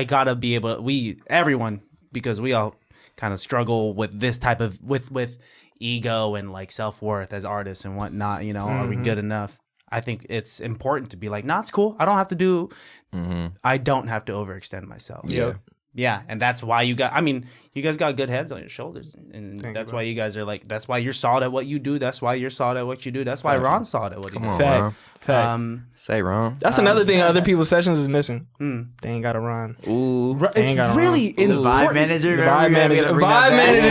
gotta be able, everyone, because we all kind of struggle with this type of, with ego and like self-worth as artists and whatnot, you know, are we good enough? I think it's important to be like, nah, it's cool. I don't have to overextend myself. Yeah. Yeah, and that's why you guys got good heads on your shoulders, and that's why you guys are like, that's why you're solid at what you do. That's why you're solid at what you do. That's why Ron's solid at what he does. Ron. Say Ron. That's another thing other people's sessions is missing. They ain't got a Ron. Ooh. It's really important. Vibe manager. Vibe manager.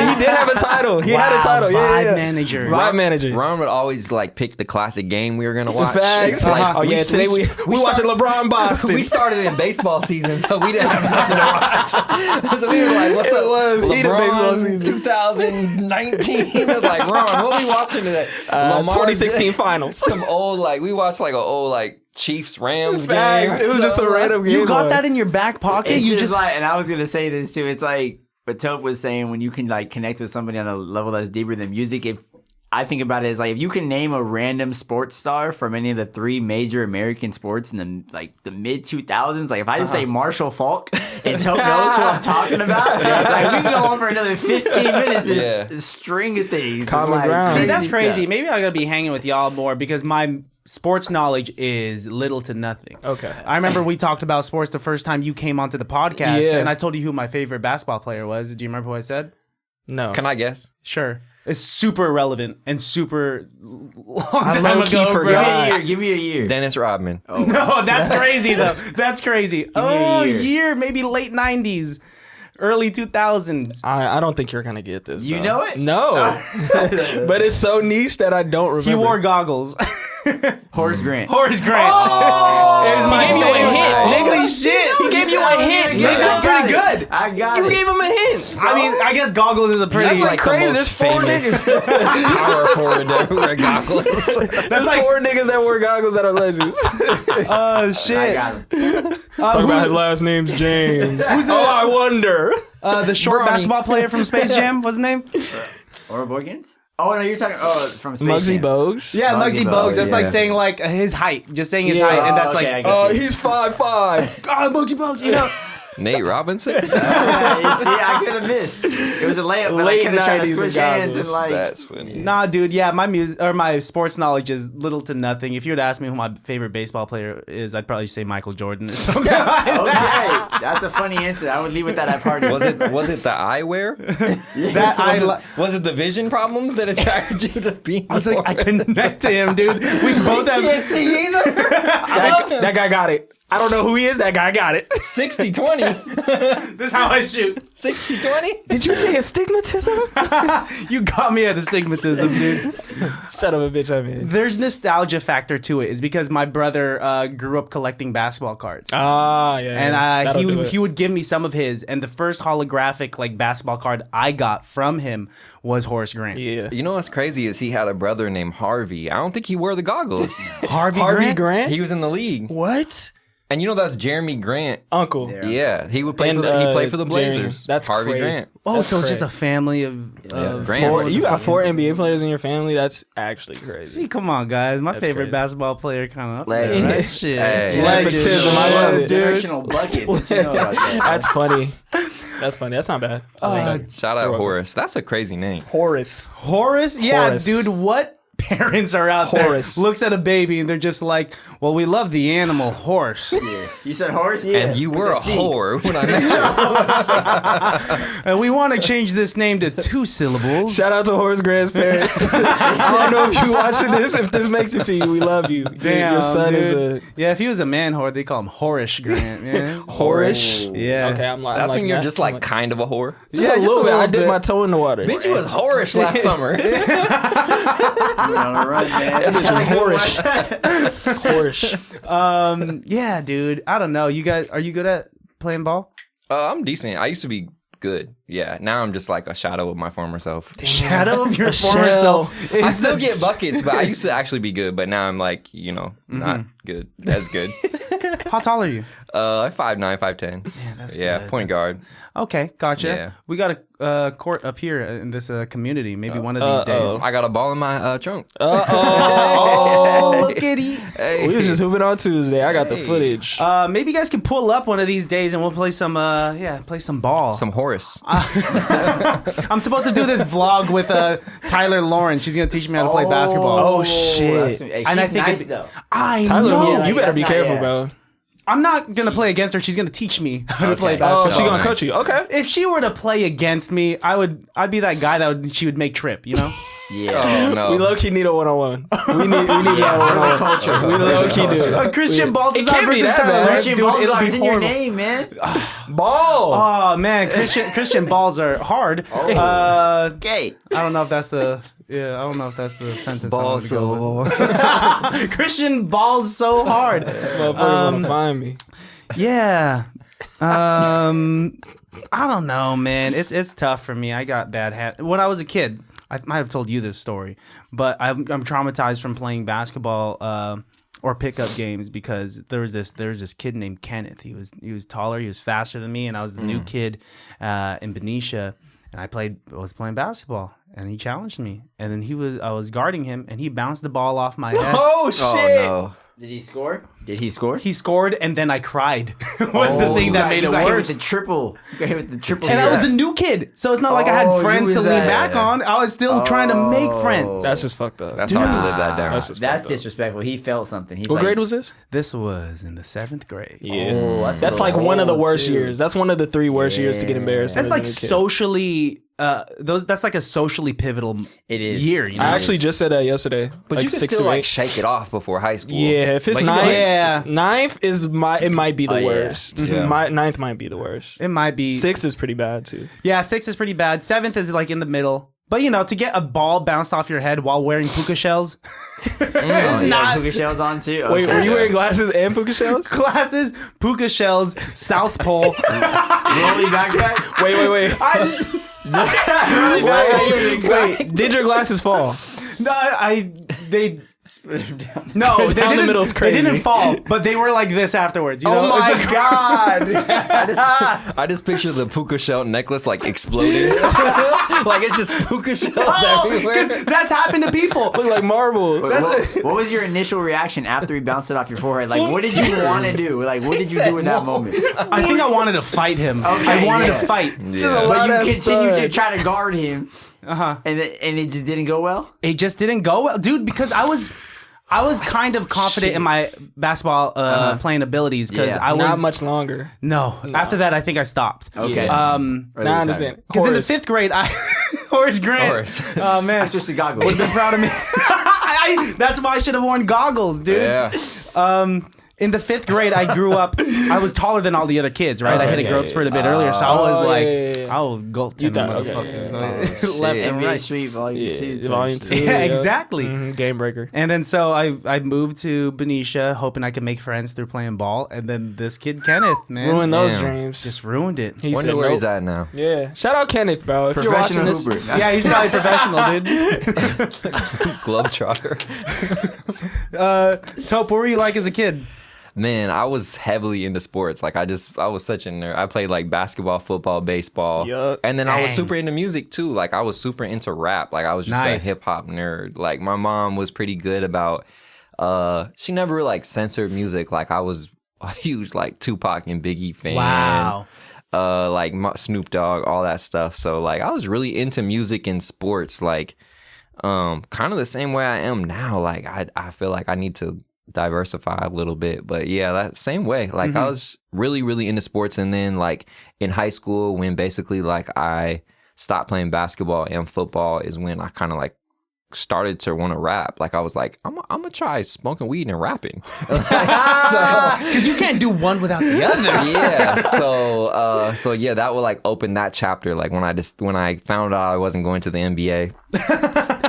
He did have a title. He had a title. Vibe manager. Vibe manager. Ron would always like pick the classic game we were gonna watch. Facts. Like, oh yeah, today we watching LeBron Boston. We started in baseball season, so we didn't have nothing to watch. So we were like, "What's up, LeBron 2019?" It was like, "Ron, what are we watching today?" 2016 finals. Some old we watched like an old Chiefs Rams game. It was just a random game. You got that in your back pocket. It's You just like, and I was gonna say this too. It's like, but Tope was saying, when you can like connect with somebody on a level that's deeper than music. If I think about it as like, if you can name a random sports star from any of the three major American sports in the mid 2000s, like if I just say Marshall Falk and Tope knows what I'm talking about, like we can go on for another 15 minutes. This string of things. Common ground. see, that's crazy. Maybe I gotta be hanging with y'all more because my sports knowledge is little to nothing. Okay. I remember we talked about sports the first time you came onto the podcast, and I told you who my favorite basketball player was. Do you remember who I said? No. Can I guess? Sure. It's super relevant and super long I time low-key ago, forgot. bro. Give me a year. Dennis Rodman. Oh. No, that's crazy though. That's crazy. me a year. Maybe late 90s, early 2000s. I don't think you're gonna get this. You bro. know it? No. But it's so niche that I don't remember. He wore goggles. Horace Grant. Horace Grant. Oh! It was my He gave you a favorite. hint. Holy shit. He gave you a hint. Nigga, that's pretty good. I got You it. gave him a hint. I mean, I guess goggles is a pretty That's like the crazy. most There's four famous niggas. power forward that wear goggles. There's like 4 niggas that wear goggles that are legends. Oh shit. I got him. Talk about his last name's James. I wonder. The short Bronny. basketball player from Space Jam. What's his name? Or Borgins? Oh no, you're talking. From Space Muggsy Jam. Bogues. Yeah, Muggsy Bogues. That's like yeah. saying like his height. Just saying his Yeah. height, and that's okay, I like, get you. He's 5'5". Muggsy Bogues. You know. Nate Robinson. You see, I could have missed. It was a layup, but Late I could have tried to 90s switch and hands and goggles. like. That's funny. Nah, dude. Yeah, my music or my sports knowledge is little to nothing. If you were to ask me who my favorite baseball player is, I'd probably say Michael Jordan or something. Okay, that's a funny answer. I would leave with that at parties. Was it the eyewear? Was it the vision problems that attracted you to being? I was like, I connect to him, dude. We both have. can't see either. That guy got it. I don't know who he is. That guy got it. 60-20. This is how I shoot. 60-20. Did you say astigmatism? You got me at astigmatism, dude. Son of a bitch, I mean. There's nostalgia factor to it. It's because my brother grew up collecting basketball cards. Ah, yeah. And he would give me some of his, and the first holographic like basketball card I got from him was Horace Grant. Yeah. You know what's crazy is he had a brother named Harvey. I don't think he wore the goggles. Harvey Harvey Grant? Grant? He was in the league. What? And that's Jeremy Grant. Uncle. Yeah, he would play he played for the Blazers. Jeremy. That's Harvey crazy. Grant. Oh, That's so it's crazy. just a family of Grants. You got 4 NBA players in your family. That's actually crazy. See, come on, guys. My favorite crazy. basketball player kind of Legend. right? Shit. Hey. Nepotism, I love it. Directional buckets. What you know about that? That's funny. That's funny. That's not bad. Shout out Horace. That's a crazy name. Horace. Horace? Yeah, Horace. dude, what parents are out Horace. there looks at a baby and they're just like, well, we love the animal horse. Yeah. You said horse? Yeah. And you were a C. whore when I met you. And we want to change this name to 2 syllables. Shout out to Horace Grant's parents. I don't know if you're watching this. If this makes it to you, we love you. Damn, Your son dude. is a Yeah, if he was a man whore, they call him Horish Grant, man. Horish. Yeah. Okay, I'm like. That's I'm when you're that. just I'm like kind of a whore. just Yeah, a just little a bit. I little dipped bit. my toe in the water. Bitch, you was whorish last summer. You're on a run, man. That bitch was Horish. Horish. Yeah, dude. I don't know. You guys, are you good at playing ball? I'm decent. I used to be good. Yeah. Now I'm just like a shadow of my former self. Shadow of your former shell. self. I is still the- get buckets, but I used to actually be good. But now I'm like, not good. As good. How tall are you? Like 5'9", 5'10". Yeah, that's Yeah, good. point That's- guard. Okay, gotcha. Yeah. We got a court up here in this community. Maybe one of these days. I got a ball in my trunk. Oh, look at he. Hey. We was just hooping on Tuesday. I got the footage. Maybe you guys can pull up one of these days and we'll play some play some ball. Some Horace. I'm supposed to do this vlog with Tyler Lauren. She's gonna teach me how to play basketball. Oh shit. Hey, And I she's think nice, it'd be- though. I Tyler, know. you better be that's not- careful, yeah. bro. I'm not gonna play against her. She's gonna teach me how to play Okay. basketball. Oh, she gonna nice. coach you. Okay. If she were to play against me, I'd be that guy she would make trip. You know. Yeah. Oh no. We low key need a 1-on-1. We need y'all For the 1-on-1. culture. We low key do. Christian Baltazar It can't be versus that Tyler bad. Lauren. Christian Dude, Balls it'll be in your horrible. name, man. Ball. Oh man, Christian balls are hard. Gay. I don't know if that's the sentence. Ball I'm gonna go with. so. Christian balls so hard. Motherfuckers wanna find me. Yeah. I don't know, man. It's tough for me. I got bad hat. When I was a kid, I might have told you this story, but I'm traumatized from playing basketball or pickup games because there was this kid named Kenneth. He was taller, he was faster than me, and I was the new kid in Benicia, and I was playing basketball, and he challenged me, and then I was guarding him, and he bounced the ball off my head. Oh shit. Oh no. Did he score? Did he score? He scored, and then I cried. Was the thing that made it worse. With the triple. You got hit with the triple. And I was a new kid, so it's not like I Oh, had you friends was to lean that- back on. I was still trying to make friends. That's just fucked up. That's hard to live that down. That's just That's fucked up. disrespectful. He felt something. He's What like, grade was this? This was in the 7th grade. Yeah. Oh, That's a like little one of the old, worst too. years. That's one of the 3 worst years to get embarrassed. That's as like a kid. socially. That's like a socially pivotal It is. year. You know? I actually just said that yesterday. But like you can 6 still to 8. like shake it off before high school. Yeah, if it's Like, you ninth, know, Yeah. ninth is it might be the Oh, yeah. worst. Yeah. Ninth might be the worst. it might be 6 is pretty bad too. Yeah, 6 is pretty bad. 7th is like in the middle. But to get a ball bounced off your head while wearing puka shells, Oh, not- puka shells on too. Wait, Okay. were you wearing glasses and puka shells? glasses, puka shells, South Pole. Rolly backpack? Wait. Wait, did your glasses fall? No, they no, they Down the didn't. middle's They crazy. didn't fall, but they were like this afterwards. You know? Oh my It's like- god! I just picture the puka shell necklace like exploding. Like it's just puka shells everywhere. Because that's happened to people. Look like marbles. What was your initial reaction after he bounced it off your forehead? Like, what did you want to do? Like, what did you do in that moment? I think I wanted to fight him. I wanted to fight. Just a Yeah. lot But you of continued to stud. try to guard him, Uh-huh. and it just didn't go well. It just didn't go well, dude. Because I was kind of confident in my basketball playing abilities because Yeah. I was Not much longer. No. After that, I think I stopped. Okay. Now I understand. Because in the Horace. 5th grade, Horace Grant. Horace. Oh man, I switched to goggles. would have been proud of me. That's why I should have worn goggles, dude. Yeah. In the 5th grade, I grew up. I was taller than all the other kids, right? I hit a growth spurt a bit earlier, so I was like, yeah. I was gold You ten thought- okay, motherfuckers, left and NBA right. Street Volume 2. Yeah, volume 2. Yeah, exactly. Game breaker. And then so I moved to Benicia, hoping I could make friends through playing ball. And then this kid Kenneth, man, Ruin those Damn. dreams. just ruined it. He Wonder said where nope. he's at now. Yeah. Shout out Kenneth, bro. If you're watching Professional this. Hooper. Yeah, he's probably professional, dude. Globetrotter. Tope, what were you like as a kid? Man, I was heavily into sports. Like I was such a nerd. I played like basketball, football, baseball. Yup. And then I was super into music too. Like I was super into rap. Like I was just a hip hop nerd. Like my mom was pretty good about she never like censored music. Like I was a huge like Tupac and Biggie fan. Wow. Like Snoop Dogg, all that stuff. So like I was really into music and sports, like kind of the same way I am now. Like I feel like I need to diversify a little bit, but yeah, that same way. Like I was really, really into sports, and then like in high school, when basically like I stopped playing basketball and football, is when I kind of like started to want to rap. Like I was like, I'm gonna try smoking weed and rapping, Because you can't do one without the other. yeah. So yeah, that would like open that chapter. Like when I found out I wasn't going to the NBA.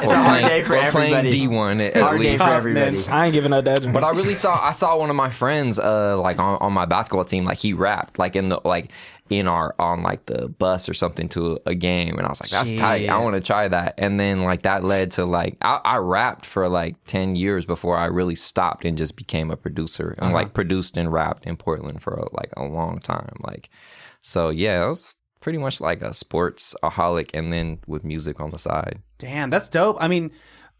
It's a hard day for everybody. Playing D1 at Hard day least. for everybody. I ain't giving up that. But I saw one of my friends like on my basketball team, like he rapped like on like the bus or something to a game, and I was like, that's tight. I want to try that. And then like that led to like I rapped for like 10 years before I really stopped and just became a producer, and like produced and rapped in Portland for like a long time. Like, so yeah, it was pretty much like a sports aholic, and then with music on the side. Damn, that's dope. I mean,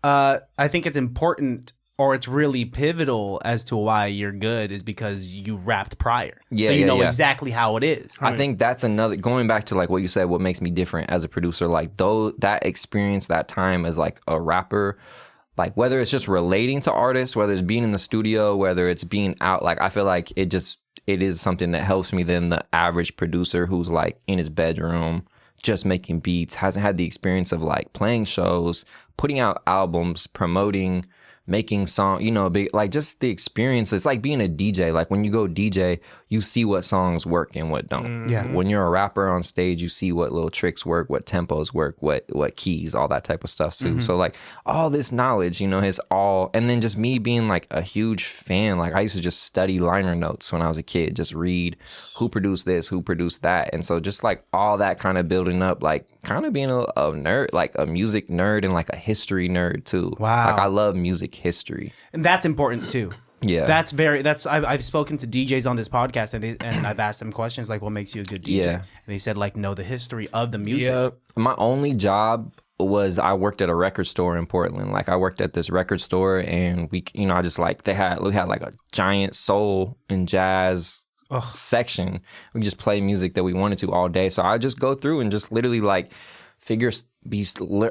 I think it's important, or it's really pivotal as to why you're good, is because you rapped prior. Yeah, so you know yeah. exactly how it is. I think that's another, going back to like what you said, what makes me different as a producer, like though that experience, that time as like a rapper, like whether it's just relating to artists, whether it's being in the studio, whether it's being out, like I feel like it is something that helps me than the average producer who's like in his bedroom just making beats, hasn't had the experience of like playing shows, putting out albums, promoting, making songs, you know, like just the experience. It's like being a DJ. Like when you go DJ, you see what songs work and what don't. Yeah. When you're a rapper on stage, you see what little tricks work, what tempos work, what keys, all that type of stuff too. So like all this knowledge, you know, is all, and then just me being like a huge fan. Like I used to just study liner notes when I was a kid, just read who produced this, who produced that. And so just like all that kind of building up, like kind of being a nerd, like a music nerd and like a history nerd too. Wow. Like I love music history. And that's important too. Yeah. I've spoken to DJs on this podcast, and I've asked them questions like, what makes you a good DJ? Yeah. And they said like, know the history of the music. Yep. My only job was I worked at a record store in Portland. Like I worked at this record store, and we, you know, I just like, we had like a giant soul and jazz section. We just play music that we wanted to all day. So I just go through and just literally like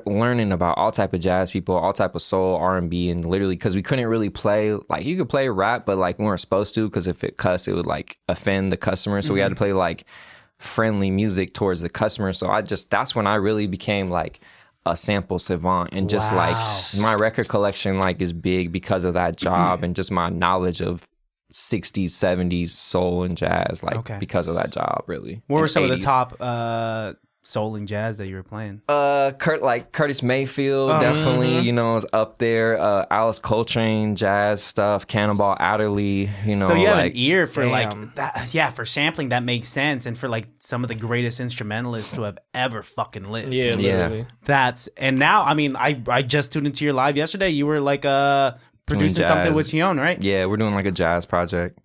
learning about all type of jazz people, all type of soul, R&B, and literally because we couldn't really play, like you could play rap, but like we weren't supposed to, because if it cussed, it would like offend the customer. So we had to play like friendly music towards the customer. So that's when I really became like a sample savant, and just like my record collection like is big because of that job, and just my knowledge of 60s, 70s soul and jazz, like because of that job, really. What were some 80s. of the top soul and jazz that you were playing? Curtis Mayfield, definitely, you know, is up there. Alice Coltrane, jazz stuff, Cannonball Adderley, you know. So you have like, an ear for like that, yeah, for sampling. That makes sense, and for like some of the greatest instrumentalists to have ever fucking lived. Yeah, literally. And now, I mean, I just tuned into your live yesterday. You were like producing something with Tion, right? Yeah, we're doing like a jazz project.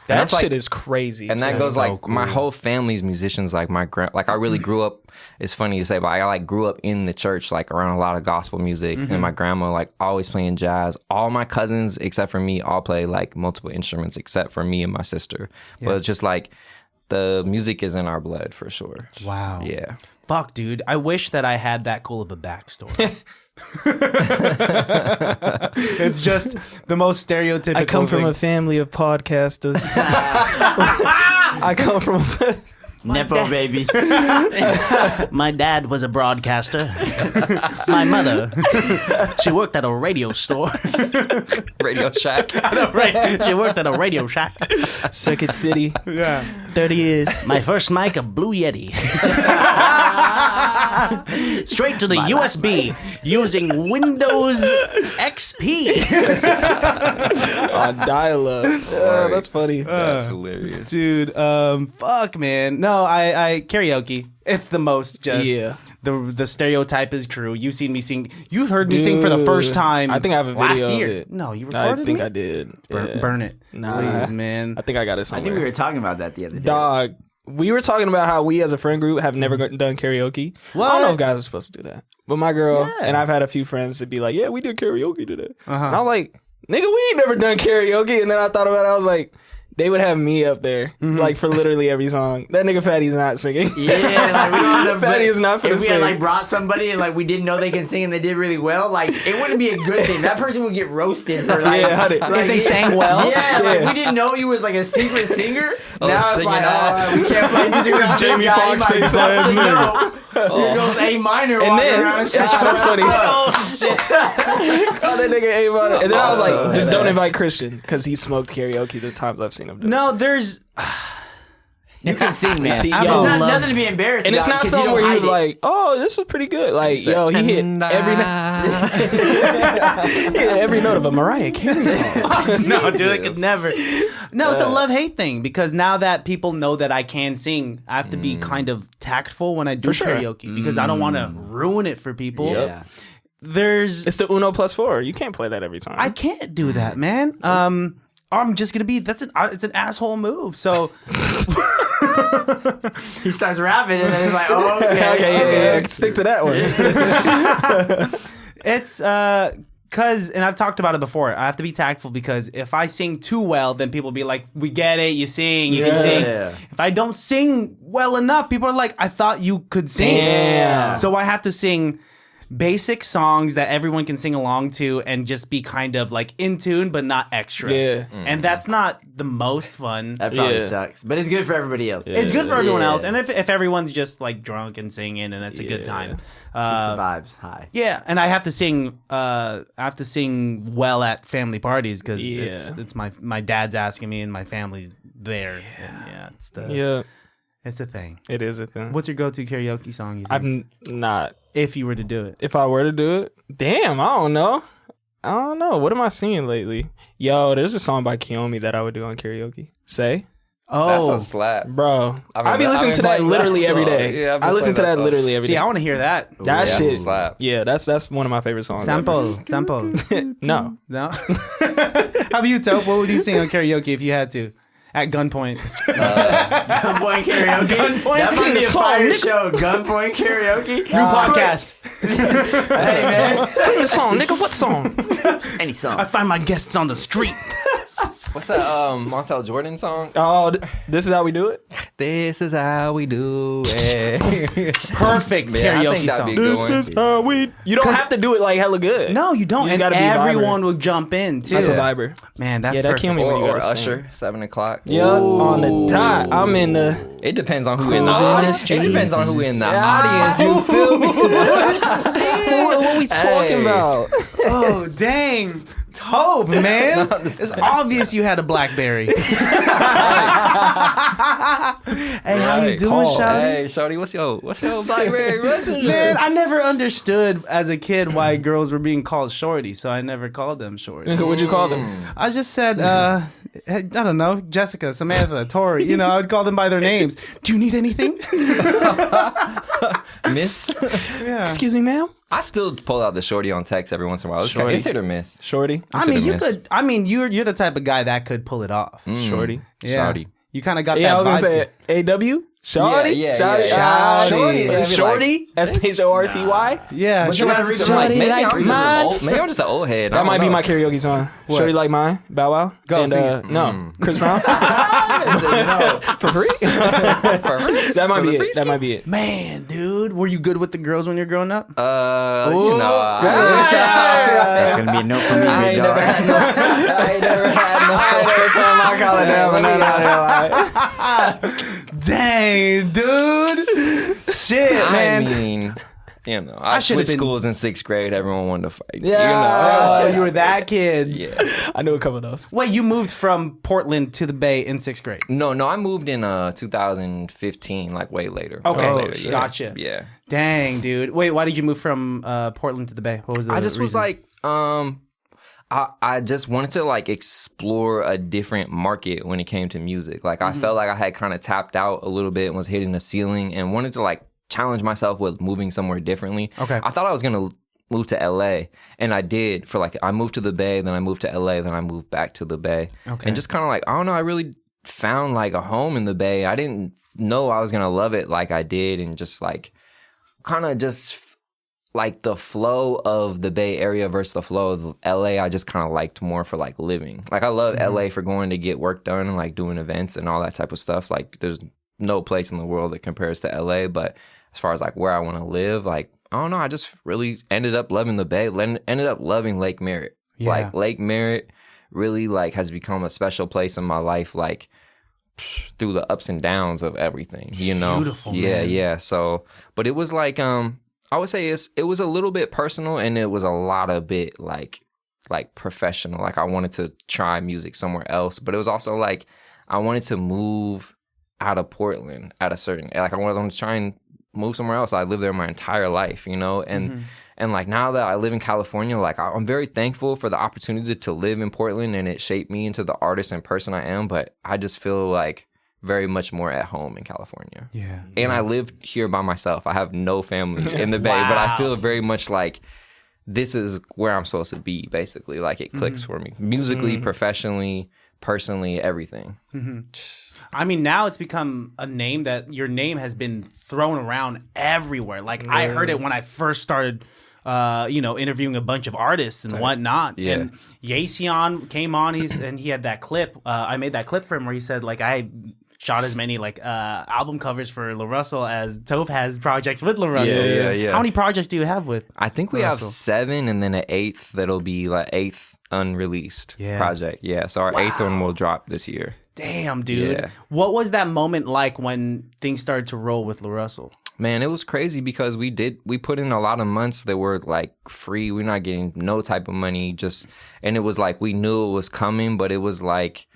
That shit is crazy. And that goes like my whole family's musicians. Like I really grew up. It's funny to say, but I like grew up in the church, like around a lot of gospel music, and my grandma like always playing jazz. All my cousins except for me all play like multiple instruments except for me and my sister. But it's just like the music is in our blood for sure. Wow. Yeah. Fuck, dude. I wish that I had that cool of a backstory. It's just the most stereotypical. I come from thing. a family of podcasters. I come from Nepo baby. My dad was a broadcaster. My mother, she worked at a radio store. Radio Shack. She worked at a Radio Shack. Circuit City. Yeah. 30 years. My first mic, a Blue Yeti. Straight to the USB using Windows XP. Dial-up. Right. That's funny. That's hilarious. Dude, fuck, man. No, I karaoke. It's the most just the stereotype is true. You've seen me sing. You heard me sing for the first time. I think I have a video last year. of it. No, you recorded I think me? I did. Burn it, please, man. I think I got it somewhere. I think we were talking about that the other day. Dog. We were talking about how we as a friend group have never done karaoke. What? I don't know if guys are supposed to do that. But my girl, and I've had a few friends to be like, yeah, we did karaoke today. And I'm like, nigga, we ain't never done karaoke. And then I thought about it. I was like, they would have me up there, like, for literally every song. That nigga Fatty's not singing. Yeah, like, we don't have Fatty is not for the If we sing. had, like, brought somebody and, like, we didn't know they can sing and they did really well, like, it wouldn't be a good thing. That person would get roasted for, like... Yeah, If they sang well? Yeah, like, we didn't know he was, like, a secret singer. Now it's singing like, we can't play music without Jamie this guy. Foxx He might face bust ass a nigga. note. Here goes A minor And walking then, around. that's funny. Oh shit! Call that nigga A-Minor. And then I was like, Oh, just don't badass. invite Christian, because he smoked karaoke the times I've seen him do it. No, there's. You can sing, man. See, It's yo, not, love- nothing to be embarrassed And it's about not because you something don't where he was hide it. like, oh, this was pretty good. Like, yo, he hit every every note of a Mariah Carey song. No, dude, I could never. No, it's a love-hate thing because now that people know that I can sing, I have to be kind of tactful when I do sure. karaoke because I don't want to ruin it for people. Yeah. There's, It's the Uno +4. You can't play that every time. I can't do that, man. I'm just gonna be. It's an asshole move. So He starts rapping and then he's like, oh, okay. yeah. Stick to that one. it's cause, and I've talked about it before. I have to be tactful because if I sing too well, then people be like, "We get it. You sing. You can sing." Yeah. If I don't sing well enough, people are like, "I thought you could sing." Damn. So I have to sing basic songs that everyone can sing along to and just be kind of like in tune but not extra. Yeah. And that's not the most fun. That probably Yeah. sucks. But it's good for everybody else. It's good for everyone Yeah. else. And if everyone's just like drunk and singing and it's a good time. Keeps the vibes high. Yeah, and I have to sing well at family parties because it's my dad's asking me and my family's there. And it's Yeah, it's the thing. it is a thing. What's your go-to karaoke song? You think, I've not. if you were to do it? If I were to do it, damn, I don't know. What am I singing lately? Yo, there's a song by Kiyomi that I would do on karaoke. Say, That's Oh, a slap. bro, I've I be been listening to that playing literally that every song. day. Yeah, I've been I listen to playing that that literally every day. see, I want to hear that. That that's a shit, slap. yeah, that's one of my favorite songs. Sample. No, No. How about you, Tope? What would you sing on karaoke if you had to? At gunpoint. Gunpoint karaoke. Gunpoint That might be a song, fire nigga. show. Gunpoint karaoke. New podcast. Hey, man. sing the song, nigga. What song? Any song. I find my guests on the street. What's that Montel Jordan song? Oh, this is how we do it. This is how we do it. Perfect Yeah, I karaoke think that'd song. be good one. how we. You don't have to do it like hella good. No, you don't. You just And gotta be everyone vibrant. would jump in too. That's a viber. Man, that's Yeah, that perfect. Kiyomi when you Or gotta sing. Usher, 7 o'clock. Yeah, on the top. I'm in the. It depends on who in the Who's in the audience. It streets? depends on who in the audience. You feel me? What we talking Hey. about? Oh, dang. Tope, man. It's obvious you had a Blackberry. Hey, how you doing, Pause. Shouty? Hey, shorty, what's your Blackberry Messenger? Man, I never understood as a kid why girls were being called shorty, so I never called them shorty. What'd you call them? I just said, I don't know, Jessica, Samantha, Tori. You know, I would call them by their names. Do you need anything? Miss. Yeah. Excuse me, ma'am. I still pull out the shorty on text every once in a while. Shorty. It's hit or miss. Shorty. I mean, you miss. could. I mean, you're the type of guy that could pull it off. Shorty. Yeah. Shawty. You kind of got Yeah, I that was gonna vibe. say AW. Shorty. Yeah. Shorty. Shorty. Shorty. SHORTY. Yeah. But sure. you gotta read them Shorty maybe like I'm just mine. old. Maybe I'm just an old head. That might be my karaoke song. Shorty like mine. Bow Wow. Go, and, sing it. No, Chris Brown. For free. That might be it. That might be it. Man, dude, were you good with the girls when you're growing up? You know. That's going to be a note for me, I big ain't dog. never had no. I ain't never had no. I never turned my collar down, but Dang, dude. Shit, man. I mean, you know, I should've switched been- schools in 6th grade. Everyone wanted to fight. Oh, you were that kid. You know. Yeah. I knew a couple of those. Wait, you moved from Portland to the Bay in 6th grade. No, I moved in 2015, like way later. Okay, Way later, yeah. gotcha. Yeah. Dang, dude. Wait, why did you move from Portland to the Bay? What was the I just was reason? like, I just wanted to like explore a different market when it came to music. Like I felt like I had kind of tapped out a little bit and was hitting the ceiling and wanted to like challenge myself with moving somewhere differently. Okay. I thought I was gonna move to LA, and I did for like, I moved to the Bay, then I moved to LA, then I moved back to the Bay. Okay. And just kind of like, I don't know, I really found like a home in the Bay. I didn't know I was gonna love it like I did, and just like kind of just like the flow of the Bay Area versus the flow of LA, I just kind of liked more for like living. Like I love LA for going to get work done and like doing events and all that type of stuff. Like there's no place in the world that compares to LA, but as far as like where I want to live, like I don't know, I just really ended up loving the Bay, ended up loving Lake Merritt. Yeah. Like Lake Merritt really like has become a special place in my life, like through the ups and downs of everything, you know? Beautiful, yeah, man. yeah. So, but it was like, I would say it was a little bit personal, and it was a lot of bit like professional. Like I wanted to try music somewhere else, but it was also like I wanted to move out of Portland at a certain, like I wanted to try and move somewhere else. I lived there my entire life, you know, and like now that I live in California, like I'm very thankful for the opportunity to live in Portland, and it shaped me into the artist and person I am. But I just feel like very much more at home in California. Yeah. And I live here by myself. I have no family in the Bay, but I feel very much like this is where I'm supposed to be, basically. Like it clicks for me. Musically, professionally, personally, everything. I mean, now it's become a name that your name has been thrown around everywhere. Like I heard it when I first started interviewing a bunch of artists and whatnot. Yeah. And Yasion came on, and he had that clip. I made that clip for him where he said, like, I shot as many like album covers for LaRussell as Tope has projects with LaRussell. Yeah. How many projects do you have with? I think we have 7, and then an 8th that'll be like 8th unreleased project. Yeah, so our 8th one will drop this year. Damn, dude. Yeah. What was that moment like when things started to roll with LaRussell? Man, it was crazy because we put in a lot of months that were like free. We're not getting no type of money, and it was like we knew it was coming, but it was like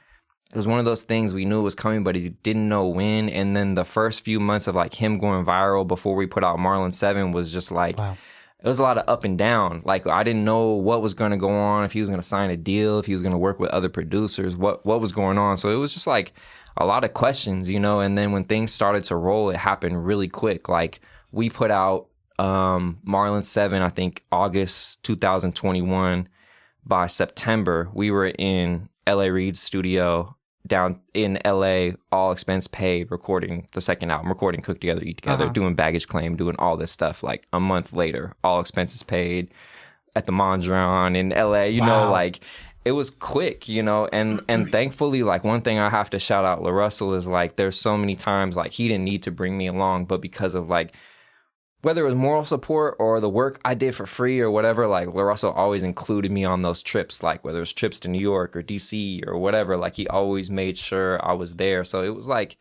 it was one of those things we knew it was coming, but he didn't know when. And then the first few months of like him going viral before we put out Marlon 7 was just like, it was a lot of up and down. Like I didn't know what was going to go on, if he was going to sign a deal, if he was going to work with other producers, what was going on. So it was just like a lot of questions, you know. And then when things started to roll, it happened really quick. Like we put out Marlon 7, I think August 2021. By September, we were in L.A. Reid's studio down in LA, all expense paid, recording the second album, recording Cook Together, Eat Together, doing Baggage Claim, doing all this stuff. Like a month later, all expenses paid at the Mondrian in LA, you know, like it was quick, you know, and thankfully, like one thing I have to shout out LaRussell is like there's so many times like he didn't need to bring me along, but because of like whether it was moral support or the work I did for free or whatever, like LaRussell always included me on those trips, like whether it was trips to New York or DC or whatever, like he always made sure I was there. So it was like,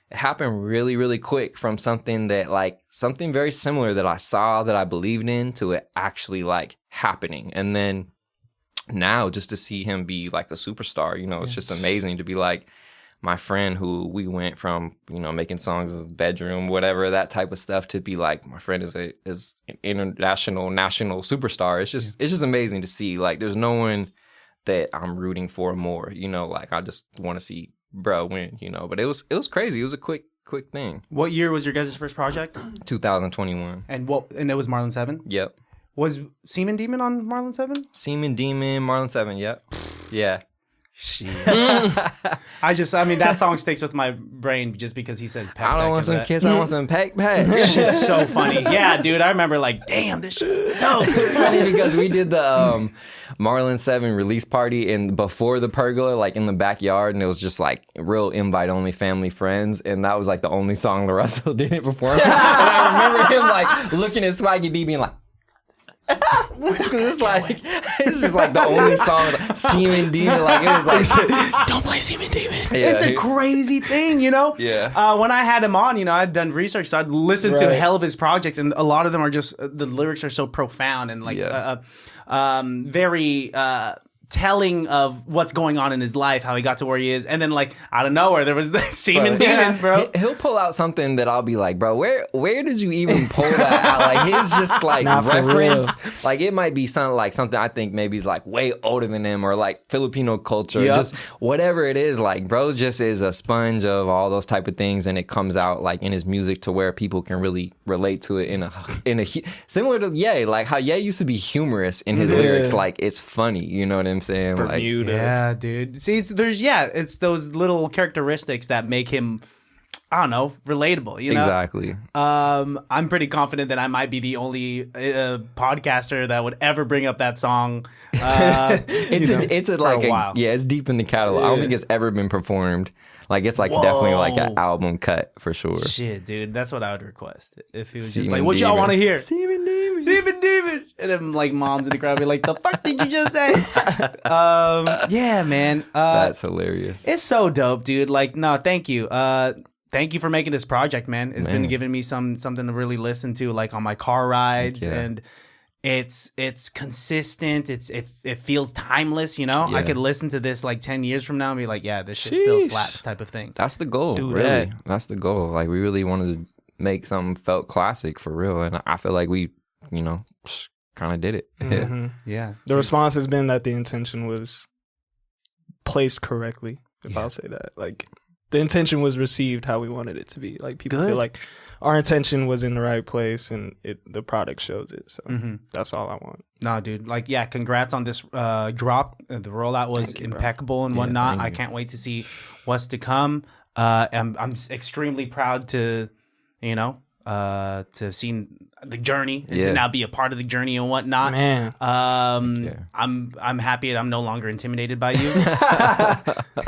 it happened really, really quick from something that like, something very similar that I saw that I believed in to it actually like happening. And then now just to see him be like a superstar, you know, it's just amazing to be like, my friend who we went from, you know, making songs in the bedroom, whatever, that type of stuff, to be like, my friend is an international, national superstar. It's just amazing to see. Like, there's no one that I'm rooting for more, you know, like I just want to see bro win, you know. But it was crazy. It was a quick thing. What year was your guys' first project? 2021. And it was Marlon 7? Yep. Was Seaman Demon on Marlon 7? Seaman Demon, Marlon 7, yep. Yeah. I mean, that song sticks with my brain just because he says pack. I don't want some kids, I want some pack. This shit's so funny. Yeah, dude, I remember like, damn, this shit's dope. It's funny because we did the Marlon 7 release party before the pergola, like in the backyard, and it was just like real invite only family friends, and that was like the only song LaRussell didn't perform. And I remember him like looking at Swaggy B being like, it's just like the only song, like, Seaman Demon, like it was like, don't play Seaman Demon. Yeah. It's a crazy thing, you know. Yeah. When I had him on, you know, I'd done research, so I'd listened to hell of his projects, and a lot of them are just the lyrics are so profound and like very telling of what's going on in his life, how he got to where he is, and then like out of nowhere there was the semen demon, bro. He'll pull out something that I'll be like, bro, where did you even pull that out? Like his just like reference, like it might be something I think maybe is like way older than him, or like Filipino culture, just whatever it is. Like bro just is a sponge of all those type of things, and it comes out like in his music to where people can really relate to it in a similar to Ye, like how Ye used to be humorous in his lyrics, like it's funny, you know what I'm saying? Bermuda. Like, yeah, dude. See, it's those little characteristics that make him, I don't know, relatable. You know, exactly. I'm pretty confident that I might be the only podcaster that would ever bring up that song. It's deep in the catalog. I don't think it's ever been performed. Like it's like definitely like an album cut for sure. Shit, dude, that's what I would request if he was just like, "What y'all want to hear?" Semen demon, and then like moms in the crowd be like, "The fuck did you just say?" Yeah, man, that's hilarious. It's so dope, dude. Like, no, thank you. Thank you for making this project, man. It's been giving me something to really listen to, like on my car rides, and it's consistent. It feels timeless, you know. I could listen to this like 10 years from now and be like, yeah, this shit still slaps, type of thing. That's the goal, really. That's the goal. Like we really wanted to make something felt classic for real, and I feel like we, you know, kind of did it. Yeah. The response has been that the intention was placed correctly, if I'll say that. Like the intention was received how we wanted it to be. Like people feel like our intention was in the right place, and the product shows it. So that's all I want. Nah, dude. Like, yeah, congrats on this drop. The rollout was impeccable and whatnot. I can't wait to see what's to come. I'm extremely proud to, you know, to see the journey and to now be a part of the journey and whatnot. Man, I'm happy that I'm no longer intimidated by you,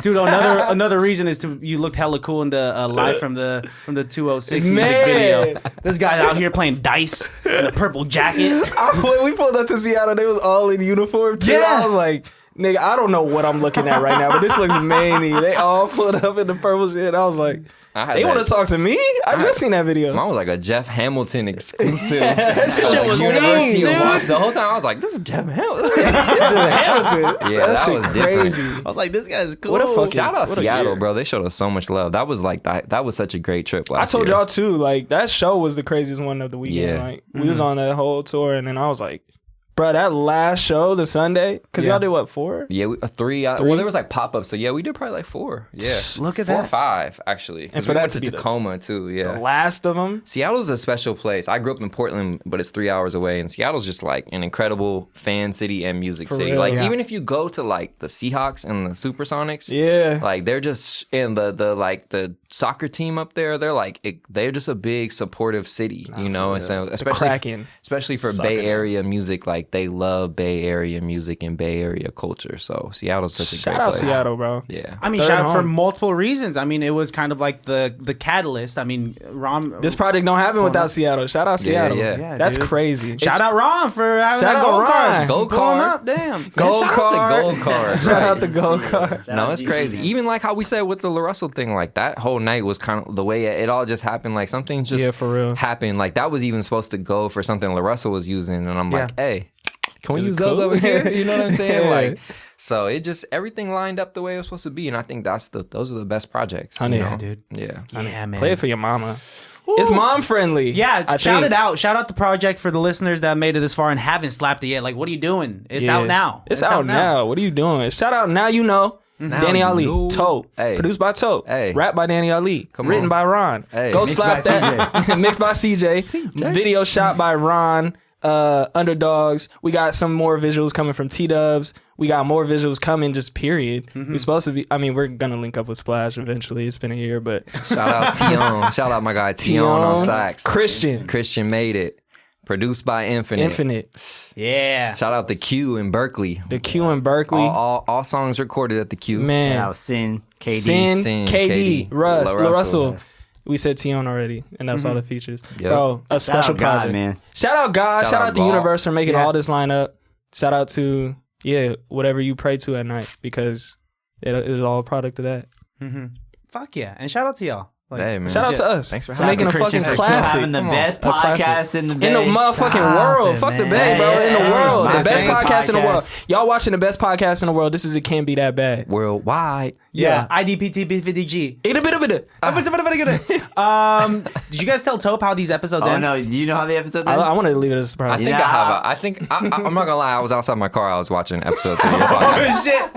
dude. Another reason is you looked hella cool in the live from the 206 music video. This guy's out here playing dice in a purple jacket. When we pulled up to Seattle, they was all in uniform too. Yeah. I was like, nigga, I don't know what I'm looking at right now, but this looks many. They all pulled up in the purple shit. I was like, they want to talk to me? I just seen that video. Mine was like a Jeff Hamilton exclusive. That shit was University dude. The whole time I was like, this is Jeff Hamilton. Yeah, that was crazy. different. I was like, this guy's cool. Shout out Seattle, bro. They showed us so much love. That was like that was such a great trip last year. I told y'all too, like that show was the craziest one of the weekend. Yeah. Like we was on that whole tour, and then I was like, bro, that last show, the Sunday, because y'all did what, 4? Yeah, 3. Well, there was like pop-ups, so yeah, we did probably like 4. Yeah, look at 4 that. or 5 actually. And for we went to Tacoma too. Yeah, the last of them. Seattle's a special place. I grew up in Portland, but it's 3 hours away, and Seattle's just like an incredible fan city and music city. Real. Like even if you go to like the Seahawks and the Supersonics, like they're just in the soccer team up there. They're just a big supportive city, you know, and so especially for Bay Area music, like they love Bay Area music and Bay Area culture. So Seattle's such a great place. Shout out Seattle, bro. Yeah. I mean, shout out for multiple reasons. I mean, it was kind of like the catalyst. I mean, Ron. This project don't happen without Seattle. Shout out Seattle. Yeah, that's dude. crazy. Shout out Ron for having that gold card. Gold Pulling card. up, damn. Gold card. Gold card. Shout out the gold card. No, it's crazy. Even like how we said with the La Russell thing, like that whole night was kind of the way it all just happened. Like some things just for real happened. Like that was even supposed to go for something La Russell was using, and I'm like, hey, can we use those over here? You know what I'm saying? Like, so it just everything lined up the way it was supposed to be, and I think those are the best projects. Honey, you know? dude. Yeah, man. Play it for your mama. It's mom friendly. Yeah, shout it out. Shout out the project for the listeners that made it this far and haven't slapped it yet. Like, what are you doing? It's out now. It's out now. What are you doing? Shout out Now You Know. Danny Ali, Tope, produced by Tope, rap by Danny Ali, written by Ron. Go Mixed slap by that. Mixed by CJ. Video shot by Ron. Underdogs. We got some more visuals coming from T-Dubs. We got more visuals coming, just period. We're supposed to be, I mean, we're gonna link up with Splash eventually. It's been a year, but shout out Tion. Shout out my guy Tion on sax. Christian made it. Produced by Infinite. Yeah. Shout out the Q in Berkeley. The Q in Berkeley. All songs recorded at the Q. Man. Shout out Sin, KD, Russ, La Russell. We said Tion already, and that's all the features. Bro, a special project. God, man. Shout out God. Shout out the universe for making Yeah. all this line up. Shout out to, whatever you pray to at night, because it is all a product of that. Fuck yeah. And shout out to y'all. Like, Hey, man. Shout out to us. Thanks for making a Christian fucking for still classic. having the Come on. best A classic. podcast in the Bay. In the motherfucking world. it, Fuck the man. Bay, bro. Hey, In the hey, world. my The best favorite podcast in the world. podcast. Y'all watching the best podcast in the world. This is It Can't Be That Bad. Worldwide. Yeah, IDPTB50G. It a bit of it. Did you guys tell Tope how these episodes Oh end? no! Do you know how the episode I ends? want to leave it as a surprise. I think Yeah. I have. I'm not gonna lie. I was outside my car. I was watching episodes of your podcast. Shit.